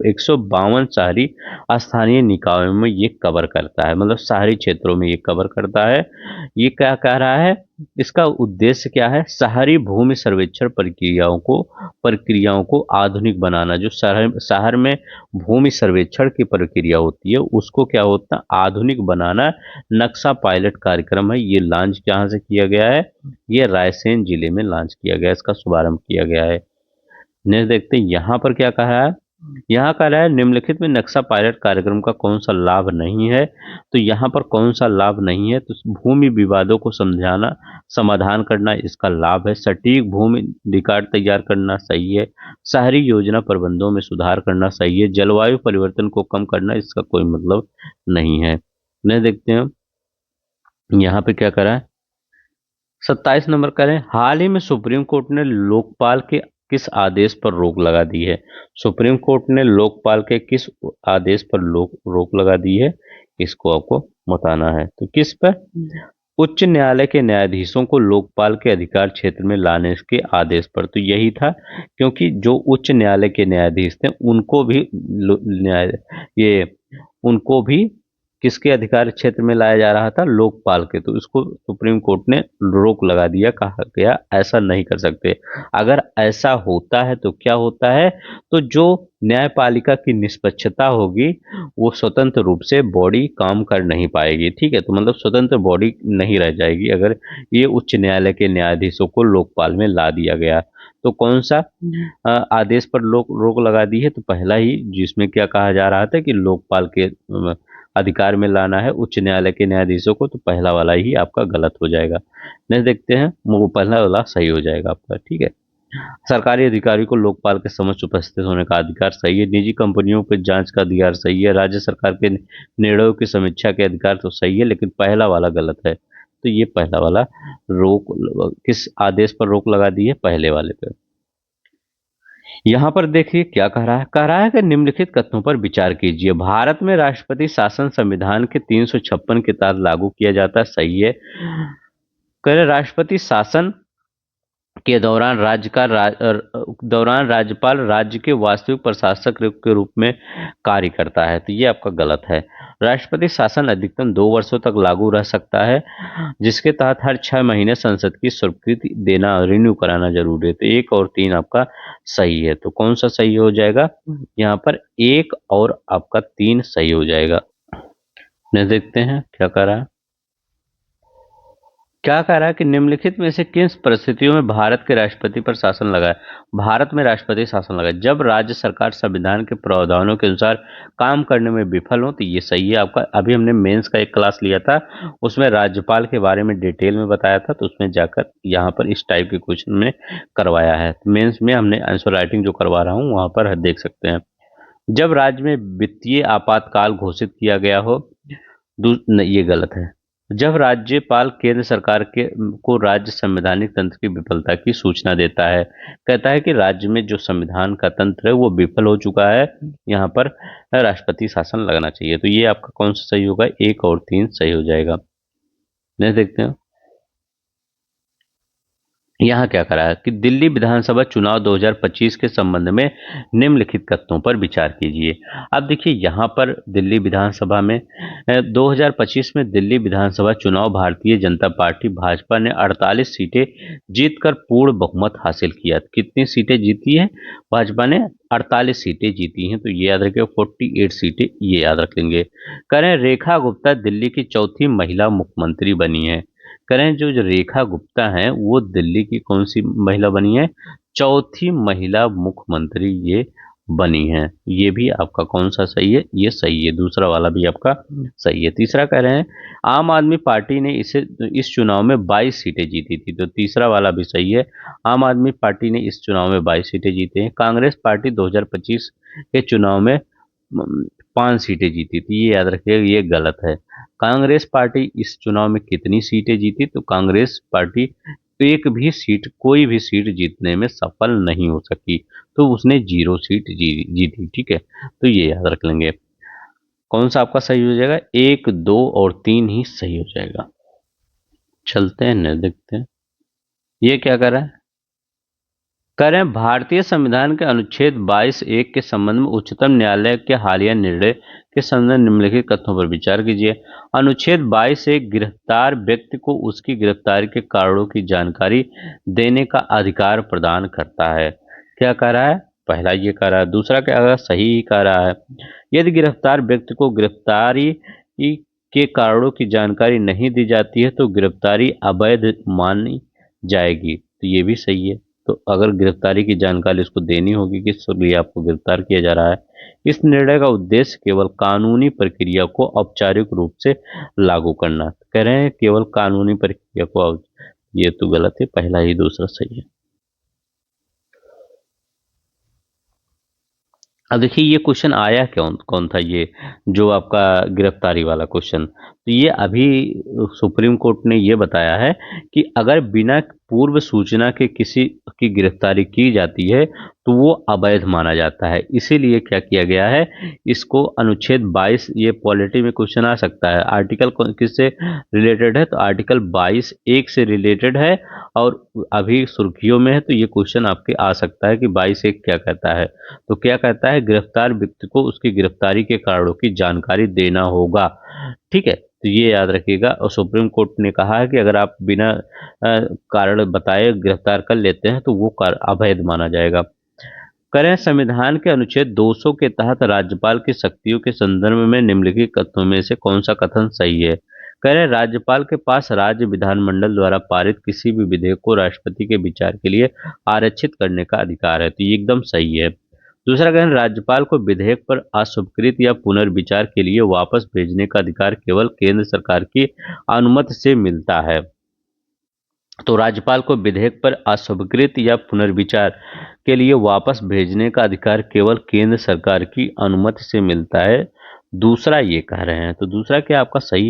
152 शहरी स्थानीय निकायों में ये कवर करता है, मतलब शहरी क्षेत्रों में ये कवर करता है। ये क्या कह रहा है, इसका उद्देश्य क्या है, शहरी भूमि सर्वेक्षण प्रक्रियाओं को आधुनिक बनाना। जो शहर शहर में भूमि सर्वेक्षण की प्रक्रिया होती है उसको क्या होता है, आधुनिक बनाना। नक्शा पायलट कार्यक्रम है, ये लॉन्च कहाँ से किया गया है, ये रायसेन जिले में लॉन्च किया गया, इसका शुभारंभ किया गया है। नेक्स्ट देखते हैं यहाँ पर क्या कहा है। यहाँ कह रहा है निम्नलिखित में नक्शा पायलट कार्यक्रम का कौन सा लाभ नहीं है, तो यहाँ पर कौन सा लाभ नहीं है, तो भूमि विवादों को समझाना, समाधान करना इसका लाभ है। सटीक भूमि रिकॉर्ड तैयार करना सही है। शहरी योजना प्रबंधों में सुधार करना सही है। जलवायु परिवर्तन को कम करना इसका कोई मतलब नहीं है। नहीं देखते हैं यहाँ पे क्या करा है। 27 नंबर करें, हाल ही में सुप्रीम कोर्ट ने लोकपाल के किस आदेश पर रोक लगा दी है। सुप्रीम कोर्ट ने लोकपाल के किस आदेश पर रोक लगा दी है, इसको आपको बताना है। तो किस पर, उच्च न्यायालय के न्यायाधीशों को लोकपाल के अधिकार क्षेत्र में लाने के आदेश पर। तो यही था, क्योंकि जो उच्च न्यायालय के न्यायाधीश थे उनको भी न्याय ये उनको भी किसके अधिकार क्षेत्र में लाया जा रहा था, लोकपाल के। तो इसको सुप्रीम कोर्ट ने रोक लगा दिया, कहा गया ऐसा नहीं कर सकते। अगर ऐसा होता है तो क्या होता है, तो जो न्यायपालिका की निष्पक्षता होगी वो स्वतंत्र रूप से बॉडी काम कर नहीं पाएगी। ठीक है, तो मतलब स्वतंत्र बॉडी नहीं रह जाएगी अगर ये उच्च न्यायालय के न्यायाधीशों को लोकपाल में ला दिया गया। तो कौन सा आदेश पर रोक लगा दी है, तो पहला ही, जिसमें क्या कहा जा रहा था कि लोकपाल के अधिकार में लाना है उच्च न्यायालय के न्यायाधीशों को, तो पहला वाला ही आपका गलत हो जाएगा। नेक्स्ट देखते हैं, वो पहला वाला सही हो जाएगा आपका। ठीक है, सरकारी अधिकारी को लोकपाल के समक्ष उपस्थित होने का अधिकार सही है। निजी कंपनियों पर जांच का अधिकार सही है। राज्य सरकार के निर्णयों की समीक्षा के अधिकार तो सही है, लेकिन पहला वाला गलत है। तो ये पहला वाला रोक किस आदेश पर रोक लगा दी है, पहले वाले पे। यहाँ पर देखिए क्या कह रहा है कि निम्नलिखित कथनों पर विचार कीजिए। भारत में राष्ट्रपति शासन संविधान के 356 के तहत लागू किया जाता है, सही है। कह रहे राष्ट्रपति शासन के दौरान दौरान राज्यपाल राज्य के वास्तविक प्रशासक के रूप में कार्य करता है, तो ये आपका गलत है। राष्ट्रपति शासन अधिकतम 2 वर्षों तक लागू रह सकता है, जिसके तहत हर 6 महीने संसद की स्वीकृति देना, रिन्यू कराना जरूरी है। तो 1 और 3 आपका सही है। तो कौन सा सही हो जाएगा? यहाँ पर 1 और आपका 3 सही हो जाएगा। देखते हैं क्या कह रहा है। क्या कह रहा है कि निम्नलिखित में से किन परिस्थितियों में भारत के राष्ट्रपति पर शासन लगा है? भारत में राष्ट्रपति शासन लगा है जब राज्य सरकार संविधान के प्रावधानों के अनुसार काम करने में विफल हो, तो ये सही है आपका। अभी हमने मेंस का एक क्लास लिया था, उसमें राज्यपाल के बारे में डिटेल में बताया था, तो उसमें जाकर यहाँ पर इस टाइप के क्वेश्चन में करवाया है। मेंस में हमने आंसर राइटिंग जो करवा रहा हूँ वहां पर देख सकते हैं। जब राज्य में वित्तीय आपातकाल घोषित किया गया हो, ये गलत है। जब राज्यपाल केंद्र सरकार के को राज्य संवैधानिक तंत्र की विफलता की सूचना देता है, कहता है कि राज्य में जो संविधान का तंत्र है वो विफल हो चुका है, यहाँ पर राष्ट्रपति शासन लगना चाहिए। तो ये आपका कौन सा सही होगा? 1 और 3 सही हो जाएगा। नेक्स्ट देखते हैं यहाँ क्या करा है कि दिल्ली विधानसभा चुनाव 2025 के संबंध में निम्नलिखित कथनों पर विचार कीजिए। अब देखिए यहाँ पर दिल्ली विधानसभा में 2025 में दिल्ली विधानसभा चुनाव भारतीय जनता पार्टी भाजपा ने 48 सीटें जीतकर पूर्ण बहुमत हासिल किया। कितनी सीटें जीती है? भाजपा ने 48 सीटें जीती हैं, तो ये याद रखिए। 48 सीटें ये याद रखेंगे। करें रेखा गुप्ता दिल्ली की चौथी महिला मुख्यमंत्री बनी है। करें जो रेखा गुप्ता हैं वो दिल्ली की कौन सी महिला बनी है? चौथी महिला मुख्यमंत्री ये बनी है। ये भी आपका कौन सा सही है? ये सही है, दूसरा वाला भी आपका सही है। तीसरा कह रहे हैं आम आदमी पार्टी ने इस चुनाव में 22 सीटें जीती थी, तो तीसरा वाला भी सही है। आम आदमी पार्टी ने इस चुनाव में 22 सीटें जीते हैं। कांग्रेस पार्टी 2025 के चुनाव में 5 सीटें जीती थी, ये याद रखिएगा, ये गलत है। कांग्रेस पार्टी इस चुनाव में कितनी सीटें जीती? तो कांग्रेस पार्टी एक भी सीट, कोई भी सीट जीतने में सफल नहीं हो सकी, तो उसने 0 सीट जीती। ठीक है, तो ये याद रख लेंगे। कौन सा आपका सही हो जाएगा? 1, 2 और 3 ही सही हो जाएगा। चलते हैं न देखते हैं ये क्या कर रहा है। करें भारतीय संविधान के अनुच्छेद 22(1) के संबंध में उच्चतम न्यायालय के हालिया निर्णय के संबंध में निम्नलिखित कथनों पर विचार कीजिए। अनुच्छेद 22(1) गिरफ्तार व्यक्ति को उसकी गिरफ्तारी के कारणों की जानकारी देने का अधिकार प्रदान करता है। क्या कह रहा है? पहला ये कह रहा है, दूसरा क्या कह रहा है? सही ही कह रहा है। यदि गिरफ्तार व्यक्ति को गिरफ्तारी के कारणों की जानकारी नहीं दी जाती है तो गिरफ्तारी अवैध मानी जाएगी, तो ये भी सही है। तो अगर गिरफ्तारी की जानकारी उसको देनी होगी कि किस लिए आपको गिरफ्तार किया जा रहा है। इस निर्णय का उद्देश्य केवल कानूनी प्रक्रिया को औपचारिक रूप से लागू करना। कह रहे हैं केवल कानूनी प्रक्रिया को, ये तो गलत है, पहला ही दूसरा सही है। अब देखिए ये क्वेश्चन आया कौन कौन था, ये जो आपका गिरफ्तारी वाला क्वेश्चन, तो ये अभी सुप्रीम कोर्ट ने ये बताया है कि अगर बिना पूर्व सूचना के किसी की गिरफ्तारी की जाती है तो वो अवैध माना जाता है। इसीलिए क्या किया गया है, इसको अनुच्छेद 22, ये पॉलिटी में क्वेश्चन आ सकता है। आर्टिकल किससे रिलेटेड है? तो आर्टिकल 22(1) से रिलेटेड है, और अभी सुर्खियों में है, तो ये क्वेश्चन आपके आ सकता है कि 22(1) क्या कहता है। तो क्या कहता है? गिरफ्तार व्यक्ति को उसकी गिरफ्तारी के कारणों की जानकारी देना होगा। ठीक है, तो ये याद रखिएगा। और सुप्रीम कोर्ट ने कहा है कि अगर आप बिना कारण बताए गिरफ्तार कर लेते हैं तो वो अवैध माना जाएगा। करें संविधान के अनुच्छेद 200 के तहत राज्यपाल की शक्तियों के संदर्भ में निम्नलिखित कथनों में से कौन सा कथन सही है? करें राज्यपाल के पास राज्य विधानमंडल द्वारा पारित किसी भी विधेयक को राष्ट्रपति के विचार के लिए आरक्षित करने का अधिकार है, तो ये एकदम सही है। दूसरा कहें राज्यपाल को विधेयक पर अस्वीकृत या पुनर्विचार के लिए वापस भेजने का अधिकार केवल केंद्र सरकार की अनुमति से मिलता है। तो राज्यपाल को विधेयक पर अस्वीकृत या पुनर्विचार के लिए वापस भेजने का अधिकार केवल केंद्र सरकार की अनुमति से मिलता है, दूसरा ये कह रहे हैं। तो दूसरा क्या आपका सही?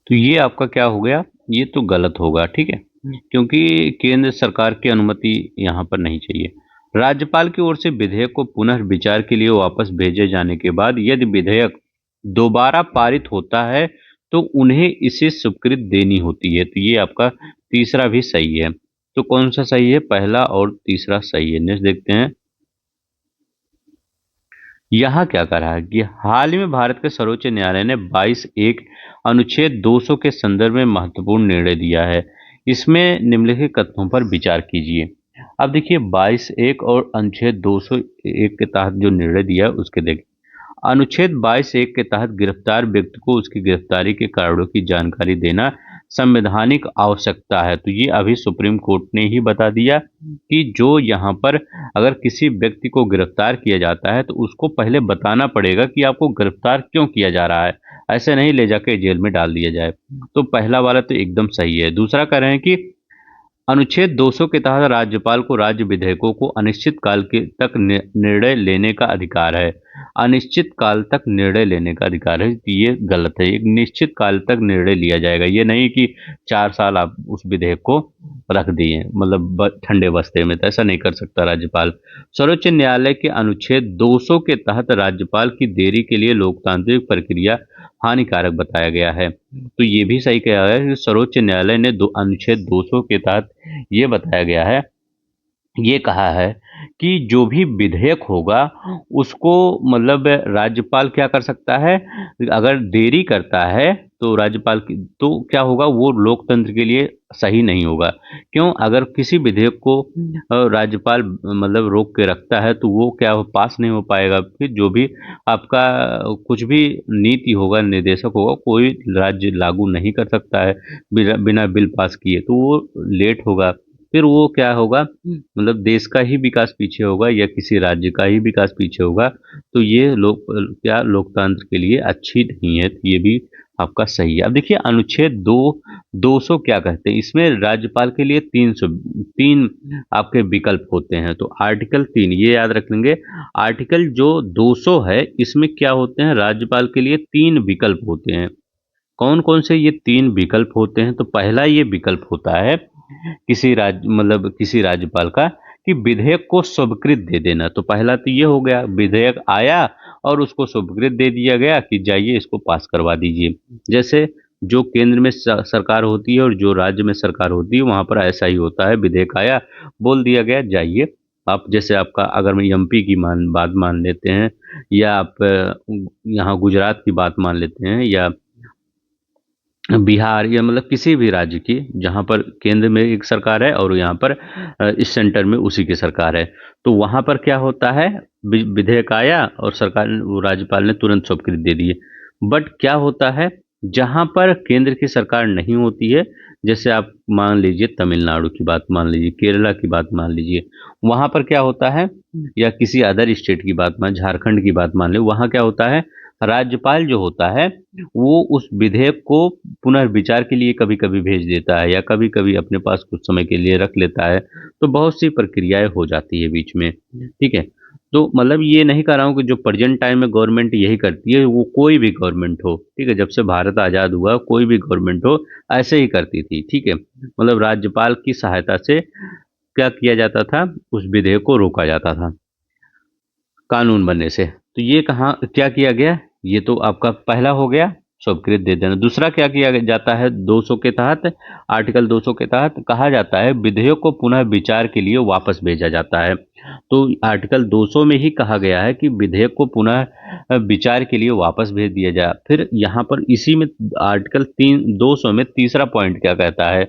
तो ये आपका क्या हो गया? ये तो गलत होगा। ठीक है, क्योंकि केंद्र सरकार की अनुमति यहाँ पर नहीं चाहिए। राज्यपाल की ओर से विधेयक को पुनः विचार के लिए वापस भेजे जाने के बाद यदि विधेयक दोबारा पारित होता है तो उन्हें इसे स्वीकृति देनी होती है। तो ये आपका तीसरा भी सही है। तो कौन सा सही है? पहला और तीसरा सही है। नेक्स्ट देखते हैं। यहाँ क्या कहा है कि हाल ही में भारत के सर्वोच्च न्यायालय ने 22(1) अनुच्छेद 200 के संदर्भ में महत्वपूर्ण निर्णय दिया है। इसमें निम्नलिखित कथनों पर विचार कीजिए। अब देखिए 22(1) और अनुच्छेद 201 के तहत जो निर्णय दिया है उसके देखिए। अनुच्छेद 22(1) के तहत गिरफ्तार व्यक्ति को उसकी गिरफ्तारी के कारणों की जानकारी देना संवैधानिक आवश्यकता है। तो ये अभी सुप्रीम कोर्ट ने ही बता दिया कि जो यहाँ पर अगर किसी व्यक्ति को गिरफ्तार किया जाता है तो उसको पहले बताना पड़ेगा कि आपको गिरफ्तार क्यों किया जा रहा है, ऐसे नहीं ले जाके जेल में डाल दिया जाए। तो पहला वाला तो एकदम सही है। दूसरा कह रहे हैं कि अनुच्छेद 200 के तहत राज्यपाल को राज्य विधेयकों को अनिश्चित काल के तक निर्णय लेने का अधिकार है। अनिश्चित काल तक निर्णय लेने का अधिकार है, तो ये गलत है। एक निश्चित काल तक निर्णय लिया जाएगा, ये नहीं कि 4 साल आप उस विधेयक को रख दिए मतलब ठंडे बस्ते में, तो ऐसा नहीं कर सकता राज्यपाल। सर्वोच्च न्यायालय के अनुच्छेद 200 के तहत राज्यपाल की देरी के लिए लोकतांत्रिक प्रक्रिया हानिकारक बताया गया है। तो ये भी सही कहा है कि सर्वोच्च न्यायालय ने अनुच्छेद 200 के तहत ये बताया गया है, ये कहा है कि जो भी विधेयक होगा उसको मतलब राज्यपाल क्या कर सकता है, अगर देरी करता है तो राज्यपाल की तो क्या होगा, वो लोकतंत्र के लिए सही नहीं होगा। क्यों? अगर किसी विधेयक को राज्यपाल मतलब रोक के रखता है तो वो क्या पास नहीं हो पाएगा। फिर जो भी आपका कुछ भी नीति होगा, निर्देशक होगा, कोई राज्य लागू नहीं कर सकता है बिना बिल पास किए, तो वो लेट होगा। फिर वो क्या होगा, मतलब देश का ही विकास पीछे होगा या किसी राज्य का ही विकास पीछे होगा। तो ये लोक क्या लोकतंत्र के लिए अच्छी नहीं है। तो ये भी आपका सही है। अब देखिए अनुच्छेद 200 क्या कहते हैं, इसमें राज्यपाल के लिए 3 आपके विकल्प होते हैं। तो आर्टिकल 3 ये याद रख लेंगे। आर्टिकल जो 200 है इसमें क्या होते हैं, राज्यपाल के लिए 3 विकल्प होते हैं। कौन कौन से ये 3 विकल्प होते हैं? तो पहला ये विकल्प होता है किसी राज्य मतलब किसी राज्यपाल का कि विधेयक को स्वीकृति दे देना। तो पहला तो ये हो गया, विधेयक आया और उसको स्वीकृति दे दिया गया कि जाइए इसको पास करवा दीजिए। जैसे जो केंद्र में सरकार होती है और जो राज्य में सरकार होती है वहां पर ऐसा ही होता है, विधेयक आया बोल दिया गया जाइए आप। जैसे आपका अगर मैं एमपी की बात मान लेते हैं या आप यहाँ गुजरात की बात मान लेते हैं या बिहार या मतलब किसी भी राज्य की जहाँ पर केंद्र में एक सरकार है और यहाँ पर इस सेंटर में उसी की सरकार है, तो वहाँ पर क्या होता है, विधेयक आया और सरकार वो राज्यपाल ने तुरंत स्वीकृति दे दी है। बट क्या होता है जहाँ पर केंद्र की सरकार नहीं होती है, जैसे आप मान लीजिए तमिलनाडु की बात मान लीजिए, केरला की बात मान लीजिए, वहाँ पर क्या होता है, या किसी अदर स्टेट की बात मान, झारखंड की बात मान ले, वहाँ क्या होता है, राज्यपाल जो होता है वो उस विधेयक को पुनर्विचार के लिए कभी कभी भेज देता है या कभी कभी अपने पास कुछ समय के लिए रख लेता है। तो बहुत सी प्रक्रियाएं हो जाती है बीच में, ठीक है। तो मतलब ये नहीं कह रहा हूँ कि जो प्रेजेंट टाइम में गवर्नमेंट यही करती है, वो कोई भी गवर्नमेंट हो, ठीक है, जब से भारत आज़ाद हुआ कोई भी गवर्नमेंट हो ऐसे ही करती थी, ठीक है। मतलब राज्यपाल की सहायता से क्या किया जाता था, उस विधेयक को रोका जाता था कानून बनने से। तो ये कहाँ क्या किया गया, ये तो आपका पहला हो गया स्वीकृति दे देना। दूसरा क्या किया जाता है 200 के तहत, आर्टिकल 200 के तहत कहा जाता है विधेयक को पुनः विचार के लिए वापस भेजा जाता है। तो आर्टिकल 200 में ही कहा गया है कि विधेयक को पुनः विचार के लिए वापस भेज दिया जाए। फिर यहाँ पर इसी में आर्टिकल 200 में तीसरा पॉइंट क्या कहता है,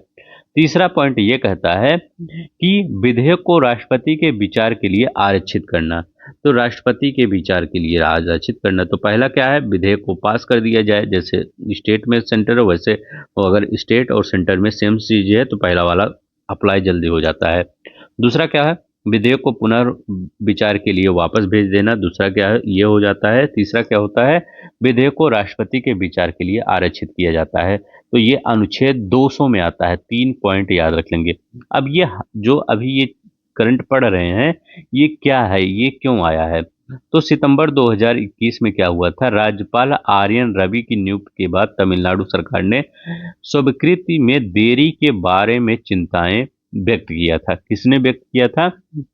तीसरा पॉइंट ये कहता है कि विधेयक को राष्ट्रपति के विचार के लिए आरक्षित करना। तो राष्ट्रपति के विचार के लिए आरक्षित करना, तो पहला क्या है, विधेयक को पास कर दिया जाए, जैसे स्टेट में सेंटर है वैसे, और अगर स्टेट और सेंटर में सेम चीज है तो पहला वाला अप्लाई जल्दी हो जाता है। दूसरा क्या है, विधेयक को पुनर्विचार के लिए वापस भेज देना, दूसरा क्या है ये हो जाता है। तीसरा क्या होता है, विधेयक को राष्ट्रपति के विचार के लिए आरक्षित किया जाता है। तो ये अनुच्छेद 200 में आता है। 3 पॉइंट याद रख लेंगे। अब ये जो अभी ये करंट पढ़ रहे हैं ये क्या है, ये क्यों आया है, तो सितंबर 2021 में क्या हुआ था, राज्यपाल आर्यन रवि की नियुक्ति के बाद तमिलनाडु सरकार ने स्वीकृति में देरी के बारे में चिंताएं व्यक्त किया था। किसने व्यक्त किया था?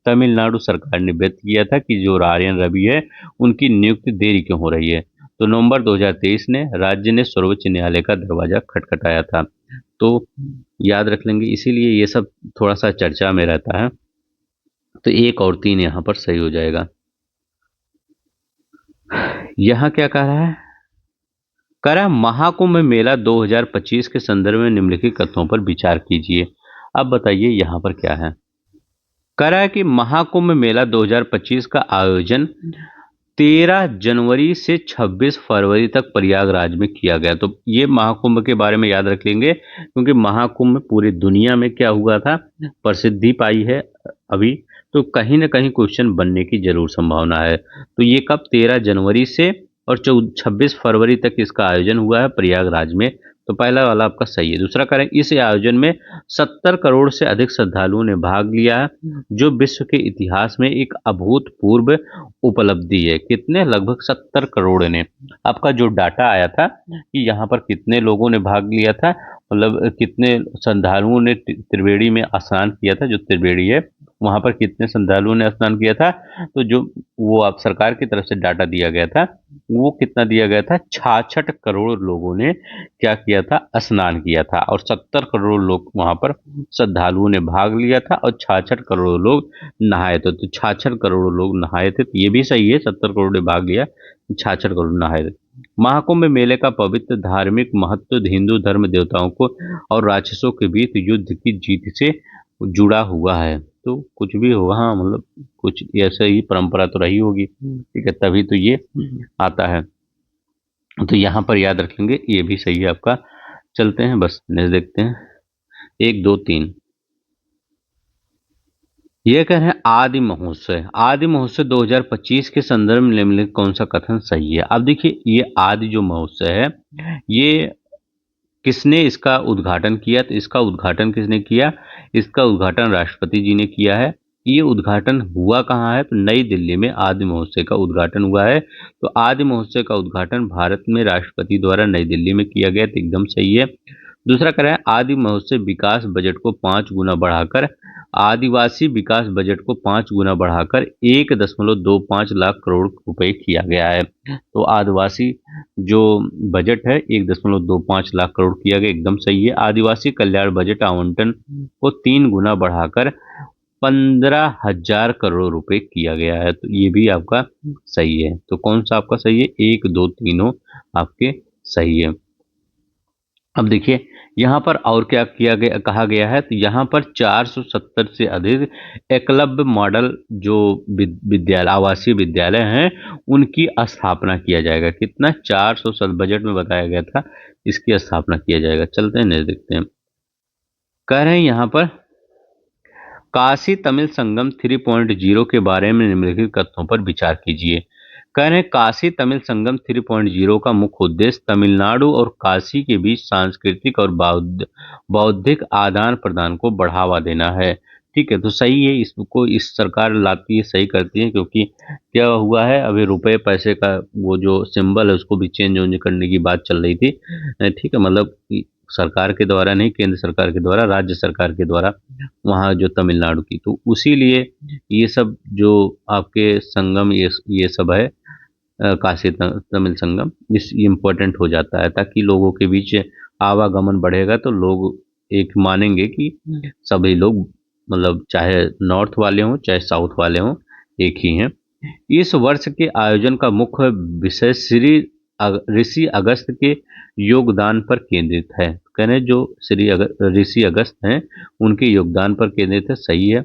तमिलनाडु सरकार ने व्यक्त किया था कि जो आर्यन रवि है उनकी नियुक्ति देरी क्यों हो रही है। तो नवंबर 2023 ने राज्य ने सर्वोच्च न्यायालय का दरवाजा खटखटाया था। तो याद रख लेंगे, इसीलिए ये सब थोड़ा सा चर्चा में रहता है। तो 1 और 3 यहाँ पर सही हो जाएगा। यहाँ क्या कह रहा है? कह रहा है महाकुंभ मेला 2025 के संदर्भ में निम्नलिखित कथनों पर विचार कीजिए। अब बताइए यहाँ पर क्या है। कह रहा है कि महाकुंभ मेला 2025 का आयोजन 13 जनवरी से 26 फरवरी तक प्रयागराज में किया गया। तो ये महाकुंभ के बारे में याद रख लेंगे, क्योंकि महाकुंभ पूरी दुनिया में क्या हुआ था, प्रसिद्धि पाई है अभी। तो कहीं ना कहीं क्वेश्चन बनने की जरूर संभावना है। तो ये कब? 13 जनवरी से और 26 फरवरी तक इसका आयोजन हुआ है प्रयागराज में। तो पहला वाला आपका सही है। दूसरा करें, इस आयोजन में 70 करोड़ से अधिक श्रद्धालुओं ने भाग लिया है, जो विश्व के इतिहास में एक अभूतपूर्व उपलब्धि है। कितने? लगभग 70 करोड़ ने। आपका जो डाटा आया था कि यहाँ पर कितने लोगों ने भाग लिया था, मतलब कितने श्रद्धालुओं ने त्रिवेणी में स्नान किया था, जो त्रिवेणी है वहां पर कितने श्रद्धालुओं ने स्नान किया था। तो जो वो आप सरकार की तरफ से डाटा दिया गया था, वो कितना दिया गया था? 66 करोड़ लोगों ने क्या किया था? स्नान किया था। और 70 करोड़ लोग वहां पर श्रद्धालुओं ने भाग लिया था और 66 करोड़ लोग नहाए थे। तो 66 करोड़ लोग नहाए थे, तो ये भी सही है, 70 करोड़ ने भाग लिया, 66 करोड़ नहाए थे। महाकुंभ मेले का पवित्र धार्मिक महत्व हिंदू धर्म देवताओं को और राक्षसों के बीच युद्ध की जीत से जुड़ा हुआ है। तो कुछ भी होगा, हाँ, मतलब कुछ ऐसे ही परंपरा तो रही होगी, ठीक है, तभी तो ये आता है। तो यहाँ पर याद रख लेंगे, ये भी सही है आपका। चलते हैं, बस नेक्स्ट देखते हैं। 1 2 3 ये कह रहे हैं आदि महोत्सव। आदि महोत्सव 2025 के संदर्भ में निम्नलिखित कौन सा कथन सही है? अब देखिए, ये आदि जो महोत्सव है, ये किसने इसका उद्घाटन किया? तो इसका उद्घाटन किसने किया? इसका उद्घाटन राष्ट्रपति जी ने किया है। ये उद्घाटन हुआ कहाँ है? तो नई दिल्ली में आदि महोत्सव का उद्घाटन हुआ है। तो आदि महोत्सव का उद्घाटन भारत में राष्ट्रपति द्वारा नई दिल्ली में किया गया, तो एकदम सही है। दूसरा कह रहा है आदि महोत्सव विकास बजट को 5 गुना बढ़ाकर आदिवासी विकास बजट को 5 गुना बढ़ाकर 1.25 लाख करोड़ रुपए किया गया है। तो आदिवासी जो बजट है 1.25 लाख करोड़ किया गया, एकदम सही है। आदिवासी कल्याण बजट आवंटन को 3 गुना बढ़ाकर 15,000 करोड़ रुपए किया गया है। तो ये भी आपका सही है। तो कौन सा आपका सही है? 1 2 3 आपके सही है। अब देखिए यहाँ पर और क्या किया गया, कहा गया है। तो यहाँ पर 470 से अधिक एकलव्य मॉडल जो विद्यालय, आवासीय विद्यालय हैं, उनकी स्थापना किया जाएगा। कितना? 400 बजट में बताया गया था, इसकी स्थापना किया जाएगा। चलते हैं, नहीं देखते हैं। कह रहे हैं यहाँ पर काशी तमिल संगम 3.0 के बारे में निम्नलिखित कथनों पर विचार कीजिए। कह रहे हैं काशी तमिल संगम 3.0 का मुख्य उद्देश्य तमिलनाडु और काशी के बीच सांस्कृतिक और बौद्धिक आदान प्रदान को बढ़ावा देना है। ठीक है, तो सही है, इसको इस सरकार लाती है, सही करती है, क्योंकि क्या हुआ है, अभी रुपए पैसे का वो जो सिंबल है उसको भी चेंज वेंज करने की बात चल रही थी। ठीक है, मतलब कि सरकार के द्वारा नहीं, केंद्र सरकार के द्वारा, राज्य सरकार के द्वारा, वहाँ जो तमिलनाडु की, तो उसी लिए ये सब जो आपके संगम, ये सब है, काशी तमिल संगम, इस इम्पोर्टेंट हो जाता है, ताकि लोगों के बीच आवागमन बढ़ेगा तो लोग एक मानेंगे कि सभी लोग, मतलब चाहे नॉर्थ वाले हों चाहे साउथ वाले हों, एक ही हैं। इस वर्ष के आयोजन का मुख्य विषय ऋषि अगस्त के योगदान पर केंद्रित है। कह रहे हैं जो ऋषि अगस्त हैं उनके योगदान पर केंद्रित है, सही है।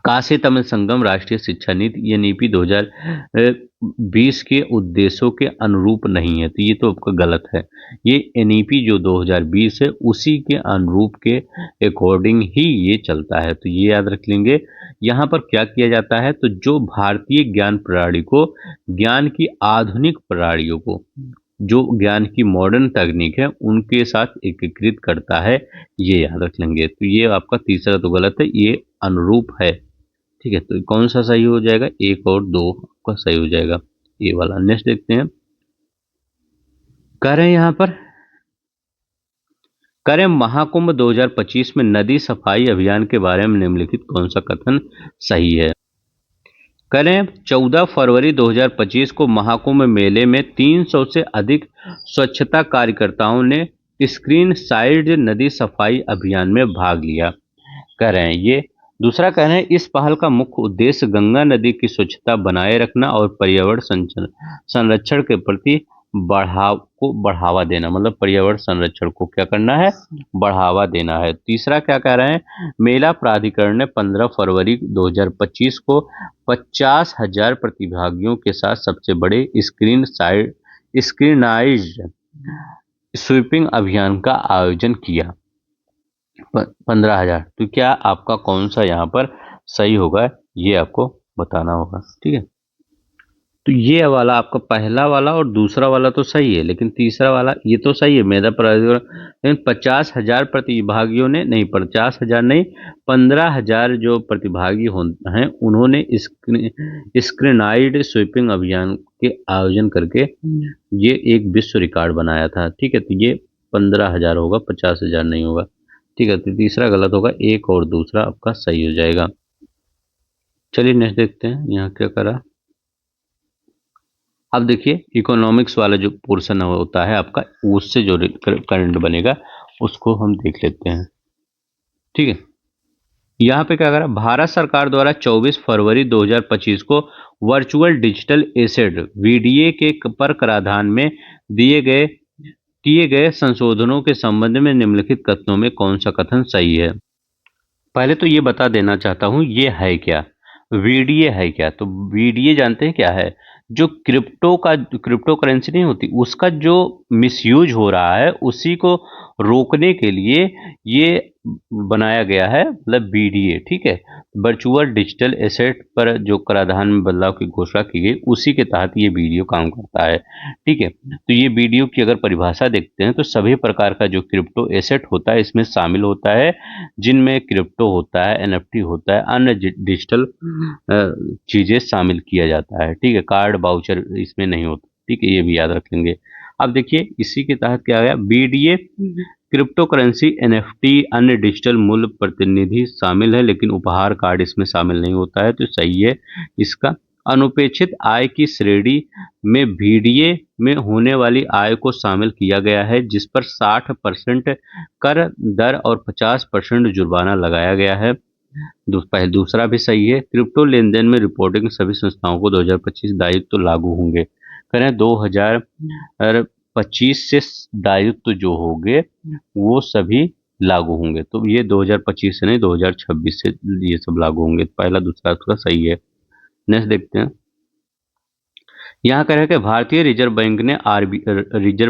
काशी तमिल संगम राष्ट्रीय शिक्षा नीति, ये नीति 2020 के उद्देश्यों के अनुरूप नहीं है, तो ये तो आपका गलत है। ये एनईपी जो 2020 है उसी के अनुरूप के अकॉर्डिंग ही ये चलता है, तो ये याद रख लेंगे। यहाँ पर क्या किया जाता है, तो जो भारतीय ज्ञान प्रणाली को, ज्ञान की आधुनिक प्रणालियों को, जो ज्ञान की मॉडर्न तकनीक है उनके साथ एकीकृत करता है, ये याद रख लेंगे। तो ये आपका तीसरा तो गलत है, ये अनुरूप है। ठीक है, तो कौन सा सही हो जाएगा? 1 और 2 आपका सही हो जाएगा, ये वाला। नेक्स्ट देखते हैं। कह रहे हैं यहाँ पर करें महाकुंभ 2025 में नदी सफाई अभियान के बारे में निम्नलिखित कौन सा कथन सही है? करें 14 फरवरी 2025 को महाकुंभ मेले में 300 से अधिक स्वच्छता कार्यकर्ताओं ने स्क्रीन साइड नदी सफाई अभियान में भाग लिया। करें ये दूसरा कह रहे हैं इस पहल का मुख्य उद्देश्य गंगा नदी की स्वच्छता बनाए रखना और पर्यावरण संरक्षण के प्रति बढ़ावा देना, मतलब पर्यावरण संरक्षण को क्या करना है, बढ़ावा देना है। तीसरा क्या कह रहे हैं, मेला प्राधिकरण ने 15 फरवरी 2025 को 50,000 प्रतिभागियों के साथ सबसे बड़े स्क्रीनाइज्ड स्वीपिंग अभियान का आयोजन किया। 15,000। तो क्या आपका कौन सा यहाँ पर सही होगा, ये आपको बताना होगा। ठीक है, तो ये वाला आपका पहला वाला और दूसरा वाला तो सही है, लेकिन तीसरा वाला ये तो सही है मेधा प्राधिकरण, लेकिन 50,000 प्रतिभागियों ने नहीं, 50,000 नहीं, 15,000 जो प्रतिभागी हैं उन्होंने स्क्रीनाइड स्वीपिंग अभियान के आयोजन करके ये एक विश्व रिकॉर्ड बनाया था। ठीक है, तो ये 15,000 होगा, 50,000 नहीं होगा। ठीक है, तो तीसरा गलत होगा, एक और दूसरा आपका सही हो जाएगा। चलिए नेक्स्ट देखते हैं यहाँ क्या करा। अब देखिए इकोनॉमिक्स वाला जो पोर्शन होता है आपका, उससे जो करंट बनेगा उसको हम देख लेते हैं। ठीक है, यहाँ पे क्या करा, भारत सरकार द्वारा 24 फरवरी 2025 को वर्चुअल डिजिटल एसेट वीडीए के पर कराधान में किए गए संशोधनों के संबंध में निम्नलिखित कथनों में कौन सा कथन सही है? पहले तो ये बता देना चाहता हूँ ये है क्या, वीडीए है क्या। तो वीडीए जानते हैं क्या है, जो क्रिप्टो करेंसी नहीं होती उसका जो मिसयूज हो रहा है उसी को रोकने के लिए ये बनाया गया है, मतलब बीडीए। ठीक है, वर्चुअल डिजिटल एसेट पर जो कराधान में बदलाव की घोषणा की गई उसी के तहत ये वीडियो काम करता है। ठीक है, तो ये वीडियो की अगर परिभाषा देखते हैं तो सभी प्रकार का जो क्रिप्टो एसेट होता है इसमें शामिल होता है, जिनमें क्रिप्टो होता है, एनएफटी होता है, अन्य डिजिटल चीजें शामिल किया जाता है। ठीक है, कार्ड वाउचर इसमें नहीं होता। ठीक है, ये भी याद रखेंगे। अब देखिए इसी के तहत क्या आया, बीडीए क्रिप्टो करेंसी, एनएफटी, अन्य डिजिटल मूल्य प्रतिनिधि शामिल है, लेकिन उपहार कार्ड इसमें शामिल नहीं होता है, तो सही है इसका। अनपेक्षित आय की श्रेणी में बीडीए में होने वाली आय को शामिल किया गया है, जिस पर 60% कर दर और 50% जुर्माना लगाया गया है। दूसरा भी सही है। क्रिप्टो लेनदेन में रिपोर्टिंग सभी संस्थाओं को 2025 दायित्व तो लागू होंगे। करें 2025 से दायित्व जो होंगे वो सभी लागू होंगे, तो ये 2025 से नहीं 2026 से ये सब लागू होंगे। पहला दूसरा थोड़ा सही है। नेक्स्ट देखते हैं, यहाँ कह रहे हैं कि भारतीय रिजर्व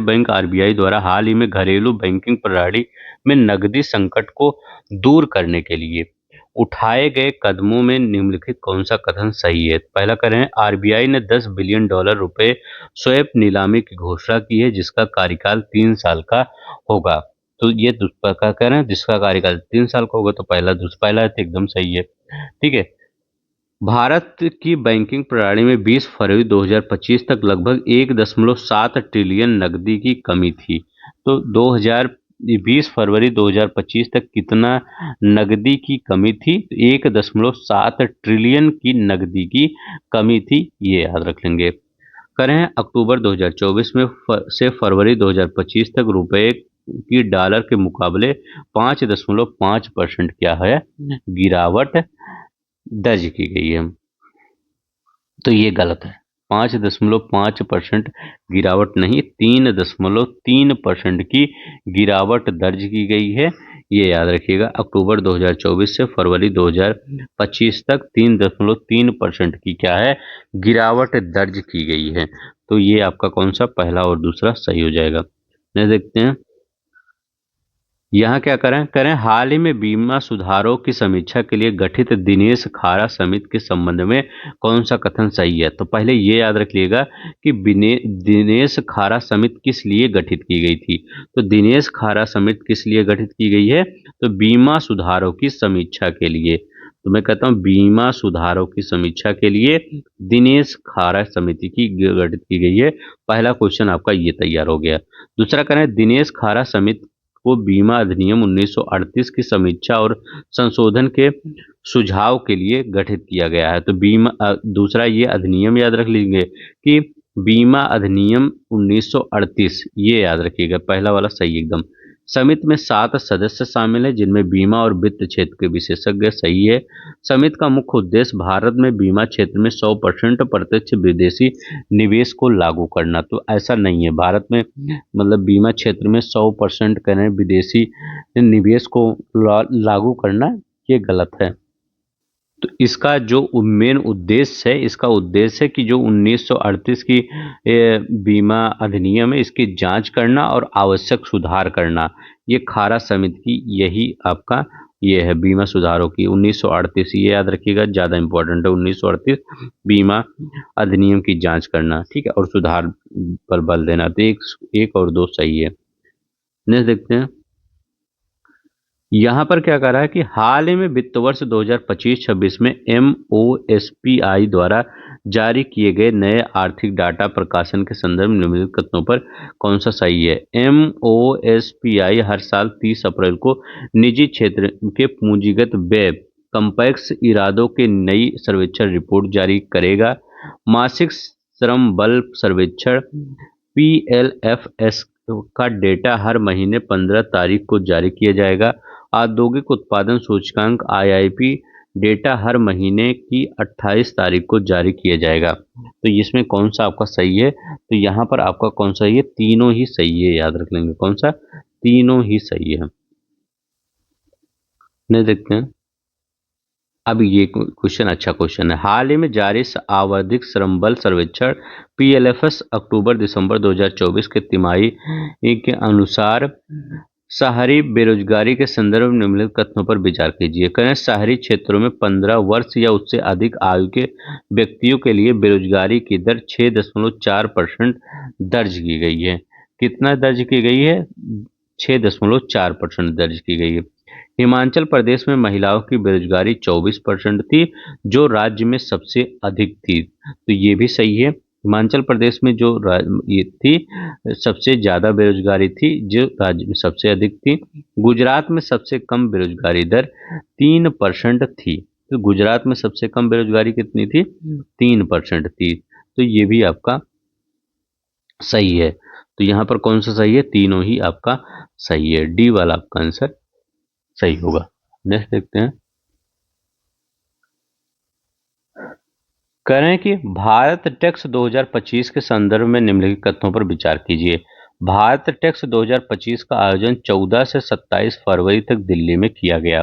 बैंक आरबीआई द्वारा हाल ही में घरेलू बैंकिंग प्रणाली में नकदी संकट को दूर करने के लिए उठाए गए कदमों में निम्नलिखित कौन सा कथन सही है? पहला कह रहे हैं आरबीआई ने $10 बिलियन रुपए स्वैप नीलामी की घोषणा की है, जिसका कार्यकाल 3 साल का होगा। तो ये दूसरा कह रहे हैं जिसका कार्यकाल 3 साल का होगा, तो पहला तो एकदम सही है। ठीक है, भारत की बैंकिंग प्रणाली में 20 फरवरी 2025 तक लगभग 1.7 ट्रिलियन नकदी की कमी थी। तो 2020 फरवरी 2025 तक कितना नकदी की कमी थी? 1.7 ट्रिलियन की नकदी की कमी थी, ये याद रख लेंगे। करें अक्टूबर 2024 में से फरवरी 2025 तक रुपए की डॉलर के मुकाबले 5.5% क्या है, गिरावट दर्ज की गई है। तो ये गलत है, 5.5% गिरावट नहीं, 3.3% की गिरावट दर्ज की गई है, ये याद रखिएगा। अक्टूबर 2024 से फरवरी 2025 तक 3.3% की क्या है, गिरावट दर्ज की गई है। तो ये आपका कौन सा पहला और दूसरा सही हो जाएगा। नहीं देखते हैं यहाँ क्या करें हाल ही में बीमा सुधारों की समीक्षा के लिए गठित दिनेश खारा समिति के संबंध में कौन सा कथन सही है? तो पहले ये याद रखिएगा कि दिनेश खारा समिति किस लिए गठित की गई थी। तो दिनेश खारा समिति किस लिए गठित की गई है? तो बीमा सुधारों की समीक्षा के लिए। तो मैं कहता हूँ बीमा सुधारों की समीक्षा के लिए दिनेश खारा समिति की गठित की गई है। पहला क्वेश्चन आपका ये तैयार हो गया। दूसरा करें दिनेश खारा समिति को बीमा अधिनियम 1938 की समीक्षा और संशोधन के सुझाव के लिए गठित किया गया है। तो दूसरा ये अधिनियम याद रख लीजिए कि बीमा अधिनियम 1938, ये याद रखिएगा, पहला वाला सही एकदम। समिति में 7 सदस्य शामिल हैं जिनमें बीमा और वित्त क्षेत्र के विशेषज्ञ, सही है। समिति का मुख्य उद्देश्य भारत में बीमा क्षेत्र में 100% प्रत्यक्ष विदेशी निवेश को लागू करना। तो ऐसा नहीं है, भारत में मतलब बीमा क्षेत्र में 100% करें विदेशी निवेश को लागू करना, ये गलत है। तो इसका जो मेन उद्देश्य है, इसका उद्देश्य है कि जो 1938 की बीमा अधिनियम है, इसकी जांच करना और आवश्यक सुधार करना। ये खारा समिति की यही आपका ये है, बीमा सुधारों की 1938, ये याद रखिएगा, ज़्यादा इंपॉर्टेंट है। 1938 बीमा अधिनियम की जांच करना, ठीक है, और सुधार पर बल देना। तो एक और दो सही है। नेक्स्ट देखते हैं, यहाँ पर क्या कह रहा है कि हाल ही में वित्त वर्ष 2025-26 में MOSPI द्वारा जारी किए गए नए आर्थिक डाटा प्रकाशन के संदर्भ में निम्नलिखित कथनों पर कौन सा सही है। MOSPI हर साल 30 अप्रैल को निजी क्षेत्र के पूंजीगत व्यय कंपैक्स इरादों के नई सर्वेक्षण रिपोर्ट जारी करेगा। मासिक श्रम बल सर्वेक्षण PLFS का डेटा हर महीने 15 तारीख को जारी किया जाएगा। औद्योगिक उत्पादन सूचकांक IIP डेटा हर महीने की 28 तारीख को जारी किया जाएगा। तो इसमें कौन सा आपका सही है? तो यहाँ पर आपका कौन सा है? तीनों ही सही है, याद रख लेंगे। कौन सा? तीनों ही सही है। नहीं, देखते हैं अब ये क्वेश्चन, अच्छा क्वेश्चन है। हाल ही में जारी आवधिक श्रम बल सर्वेक्षण PLFS अक्टूबर दिसंबर 2024 के तिमाही के अनुसार शहरी बेरोजगारी के संदर्भ में निम्नलिखित कथनों पर विचार कीजिए। करें, शहरी क्षेत्रों में 15 वर्ष या उससे अधिक आयु के व्यक्तियों के लिए बेरोजगारी की दर 6.4% दर्ज की गई है। कितना दर्ज की गई है? 6.4% दर्ज की गई है। हिमाचल प्रदेश में महिलाओं की बेरोजगारी 24% थी, जो राज्य में सबसे अधिक थी। तो ये भी सही है। हिमाचल प्रदेश में जो ये थी, सबसे ज़्यादा बेरोजगारी थी, जो राज्य में सबसे अधिक थी। गुजरात में सबसे कम बेरोजगारी दर 3% थी। तो गुजरात में सबसे कम बेरोजगारी कितनी थी? 3% थी। तो ये भी आपका सही है। तो यहाँ पर कौन सा सही है? तीनों ही आपका सही है। डी वाला आपका आंसर सही होगा। नेक्स्ट देखते हैं, करें कि भारत टैक्स 2025 के संदर्भ में निम्नलिखित कथनों पर विचार कीजिए। भारत टैक्स 2025 का आयोजन 14 से 27 फरवरी तक दिल्ली में किया गया।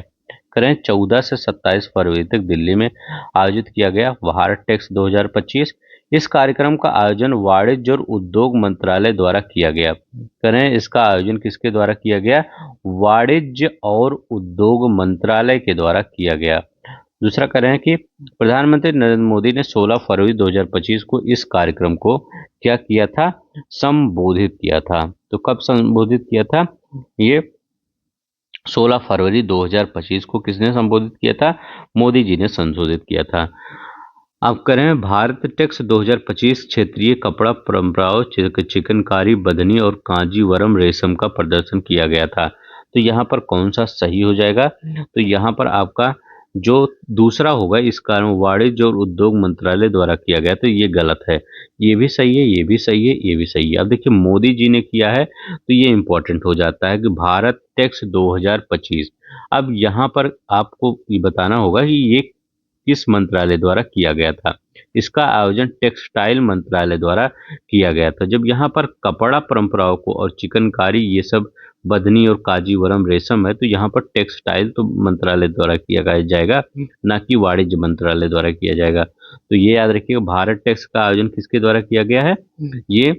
करें, 14 से 27 फरवरी तक दिल्ली में आयोजित किया गया भारत टैक्स 2025। इस कार्यक्रम का आयोजन वाणिज्य और उद्योग मंत्रालय द्वारा किया गया। करें, इसका आयोजन किसके द्वारा किया गया? वाणिज्य और उद्योग मंत्रालय के द्वारा किया गया। दूसरा करें कि प्रधानमंत्री नरेंद्र मोदी ने 16 फरवरी 2025 को इस कार्यक्रम को क्या किया था? संबोधित किया था। तो कब संबोधित किया था? ये 16 फरवरी 2025 को किसने संबोधित किया था? मोदी जी ने संशोधित किया था। अब करें, भारत टैक्स 2025 क्षेत्रीय कपड़ा परंपराओं, चिकनकारी, बधनी और कांजीवरम रेशम का प्रदर्शन किया गया था। तो यहाँ पर कौन सा सही हो जाएगा? तो यहाँ पर आपका जो दूसरा होगा, इस कारण वाणिज्य और उद्योग मंत्रालय द्वारा किया गया, तो ये गलत है। ये भी सही है, ये भी सही है, ये भी सही है। अब देखिए, मोदी जी ने किया है, तो ये इंपॉर्टेंट हो जाता है कि भारत टैक्स 2025। अब यहाँ पर आपको ये बताना होगा कि ये किस मंत्रालय द्वारा किया गया था। इसका आयोजन टेक्सटाइल मंत्रालय द्वारा किया गया था। जब यहाँ पर कपड़ा परंपराओं को और चिकनकारी, ये सब बधनी और काजीवरम रेशम है, तो यहाँ पर टेक्सटाइल तो मंत्रालय द्वारा किया जाएगा, ना कि वाणिज्य मंत्रालय द्वारा किया जाएगा। तो ये याद रखिएगा, भारत टैक्स का आयोजन किसके द्वारा किया गया है? ये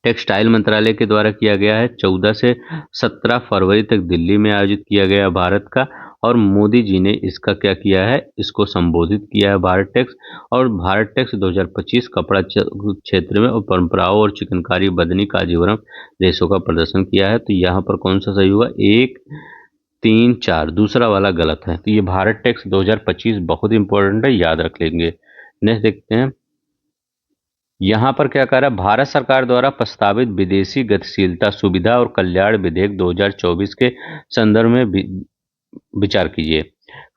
टेक्सटाइल मंत्रालय के द्वारा किया गया है। 14 से 17 फरवरी तक दिल्ली में आयोजित किया गया भारत का, और मोदी जी ने इसका क्या किया है? इसको संबोधित किया है, भारत टैक्स। और भारत टैक्स 2025 कपड़ा क्षेत्र में और परंपराओं और चिकनकारी, बदनी, काजीवरम रेशों का प्रदर्शन किया है। तो यहाँ पर कौन सा सही हुआ? 1, 3, 4, दूसरा वाला गलत है। तो ये भारत टैक्स 2025 बहुत इंपॉर्टेंट है, याद रख लेंगे। नेक्स्ट देखते हैं, यहाँ पर क्या कह रहा है, भारत सरकार द्वारा प्रस्तावित विदेशी गतिशीलता सुविधा और कल्याण विधेयक 2024 के संदर्भ में विचार कीजिए।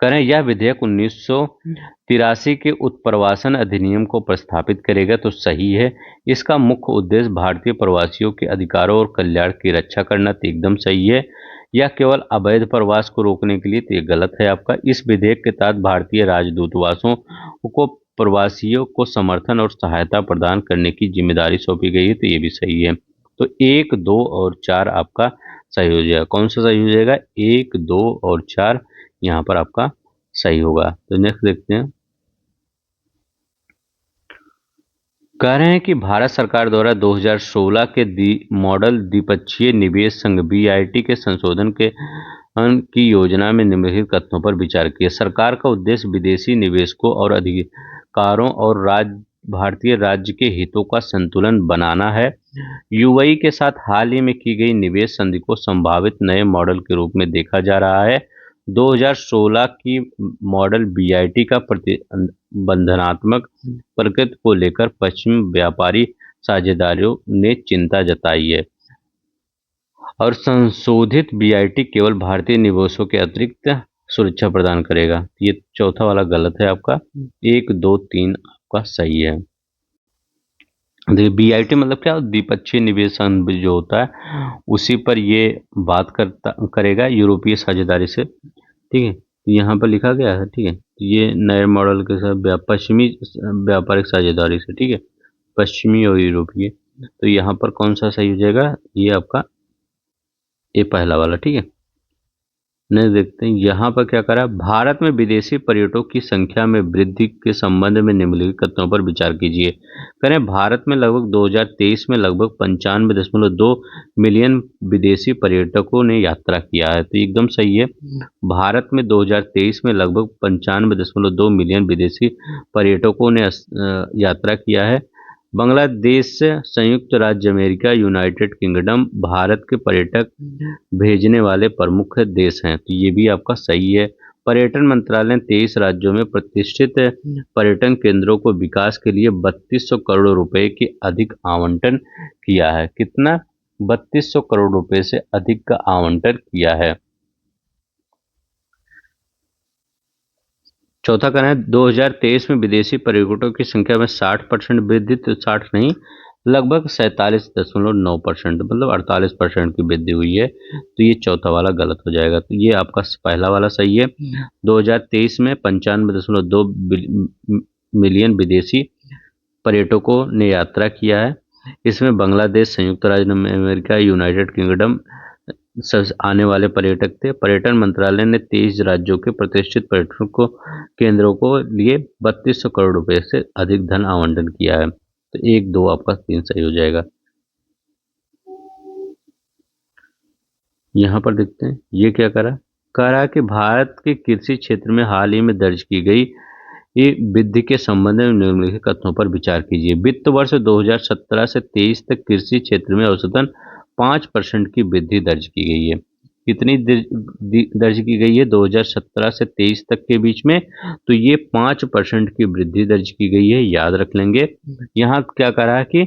करें यह विधेयक 1983 के उत्प्रवासन अधिनियम को प्रस्थापित करेगा तो सही है। इसका मुख्य उद्देश्य भारतीय प्रवासियों के अधिकारों और कल्याण की रक्षा करना तो एकदम सही है। यह केवल अवैध प्रवास को रोकने के लिए तो ये गलत है आपका। इस विधेयक के तहत भारतीय राजदूतावासों को प्रवासियों को समर्थन और सहायता प्रदान करने की जिम्मेदारी सौंपी गई है तो ये भी सही है। तो 1, 2 और 4 आपका सही हो जाएगा। कौन सा सही हो जाएगा? 1, 2 और 4 यहाँ पर आपका सही होगा। तो नेक्स्ट देखते हैं। कह रहे हैं कि भारत सरकार द्वारा 2016 के मॉडल द्विपक्षीय निवेश संघ BIT के संशोधन की योजना में निम्नलिखित कथनों पर विचार किया। सरकार का उद्देश्य विदेशी निवेशकों और अधिकारों और भारतीय राज्य के हितों का संतुलन बनाना है। UAE के साथ हाल ही में की गई निवेश संधि को संभावित नए मॉडल के रूप में देखा जा रहा है। 2016 की मॉडल BIT का प्रतिबंधनात्मक प्रकृति को लेकर पश्चिमी व्यापारी साझेदारों ने चिंता जताई है और संशोधित BIT केवल भारतीय निवेशों के अतिरिक्त सुरक्षा प्रदान करेगा। ये चौथा वाला गलत है आपका। 1, 2, 3 आपका सही है। देखिए BIT मतलब क्या, द्विपक्षीय निवेश संघ जो होता है उसी पर ये बात करेगा यूरोपीय साझेदारी से। ठीक है, तो यहाँ पर लिखा गया है। ठीक है, ये नए मॉडल के साथ पश्चिमी व्यापारिक साझेदारी से। ठीक है, पश्चिमी और यूरोपीय। तो यहाँ पर कौन सा सही हो जाएगा? ये आपका ये पहला वाला। ठीक है, नहीं देखते हैं यहाँ पर क्या करा। भारत में विदेशी पर्यटकों की संख्या में वृद्धि के संबंध में निम्नलिखित कथनों पर विचार कीजिए। करें भारत में लगभग 2023 में लगभग 95.2 मिलियन विदेशी पर्यटकों ने यात्रा किया है तो एकदम सही है। भारत में 2023 में लगभग 95.2 मिलियन विदेशी पर्यटकों ने यात्रा किया है। बांग्लादेश, संयुक्त राज्य अमेरिका, यूनाइटेड किंगडम भारत के पर्यटक भेजने वाले प्रमुख देश हैं तो ये भी आपका सही है। पर्यटन मंत्रालय ने 23 राज्यों में प्रतिष्ठित पर्यटन केंद्रों को विकास के लिए 3200 करोड़ रुपए के अधिक आवंटन किया है। कितना? 3200 करोड़ रुपए से अधिक का आवंटन किया है। चौथा कहना है 2023 में विदेशी पर्यटकों की संख्या में 60% वृद्धि, तो 60 नहीं लगभग 47.9% मतलब 48% की वृद्धि हुई है तो ये चौथा वाला गलत हो जाएगा। तो ये आपका पहला वाला सही है। 2023 में 95.2 मिलियन विदेशी पर्यटकों ने यात्रा किया है। इसमें बांग्लादेश, संयुक्त राज्य अमेरिका, यूनाइटेड किंगडम आने वाले पर्यटक थे। पर्यटन मंत्रालय ने 23 राज्यों के प्रतिष्ठित पर्यटन केंद्रों को लिए 3200 करोड़ रुपए से अधिक धन आवंटन किया है तो 1, 2 आपका 3 सही हो जाएगा। यहाँ पर देखते हैं ये क्या कह रहा है कि भारत के कृषि क्षेत्र में हाल ही में दर्ज की गई ये वृद्धि के संबंध में निम्नलिखित कथनों पर विचार कीजिए। वित्त वर्ष 2017 से 23 तक कृषि क्षेत्र में औसतन 5% की वृद्धि दर्ज की गई है। कितनी दर्ज की गई है? 2017 से 23 तक के बीच में तो ये 5% की वृद्धि दर्ज की गई है, याद रख लेंगे। यहाँ क्या कह रहा है कि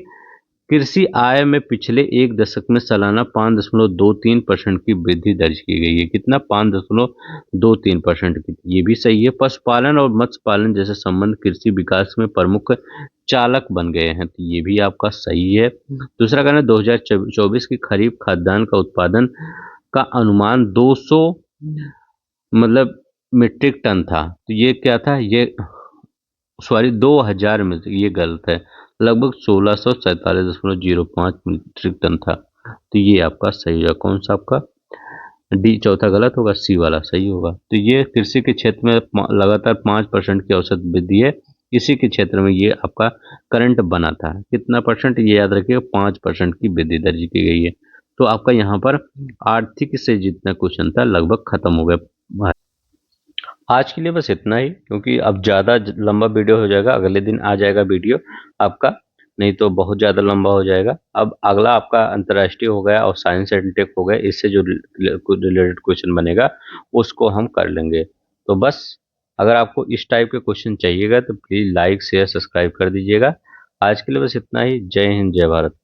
कृषि आय में पिछले एक दशक में सालाना 5.23% की वृद्धि दर्ज की गई है। कितना? 5.23% की। ये भी सही है। पशुपालन और मत्स्य पालन जैसे संबंध कृषि विकास में प्रमुख चालक बन गए हैं तो ये भी आपका सही है। दूसरा कहना 2024 की खरीफ खाद्यान्न का उत्पादन का अनुमान 200 मतलब मीट्रिक टन था तो ये क्या था? ये सॉरी 2000 में, ये गलत है, लगभग 1647.05 मीट्रिक टन था तो ये आपका सही है। कौन सा आपका? डी चौथा गलत होगा, सी वाला सही होगा। तो ये कृषि के क्षेत्र में लगातार 5% की औसत वृद्धि है। इसी के क्षेत्र में ये आपका करंट बना था। कितना परसेंट? ये याद रखिएगा 5% की वृद्धि दर्ज की गई है। तो आपका यहाँ पर आर्थिक से जितना क्वेश्चन था लगभग खत्म हो गया। आज के लिए बस इतना ही, क्योंकि अब ज़्यादा लंबा वीडियो हो जाएगा। अगले दिन आ जाएगा वीडियो आपका, नहीं तो बहुत ज़्यादा लंबा हो जाएगा। अब अगला आपका अंतर्राष्ट्रीय हो गया और साइंस एंड टेक हो गया, इससे जो रिलेटेड क्वेश्चन बनेगा उसको हम कर लेंगे। तो बस अगर आपको इस टाइप के क्वेश्चन चाहिएगा तो प्लीज़ लाइक शेयर सब्सक्राइब कर दीजिएगा। आज के लिए बस इतना ही। जय हिंद, जय भारत।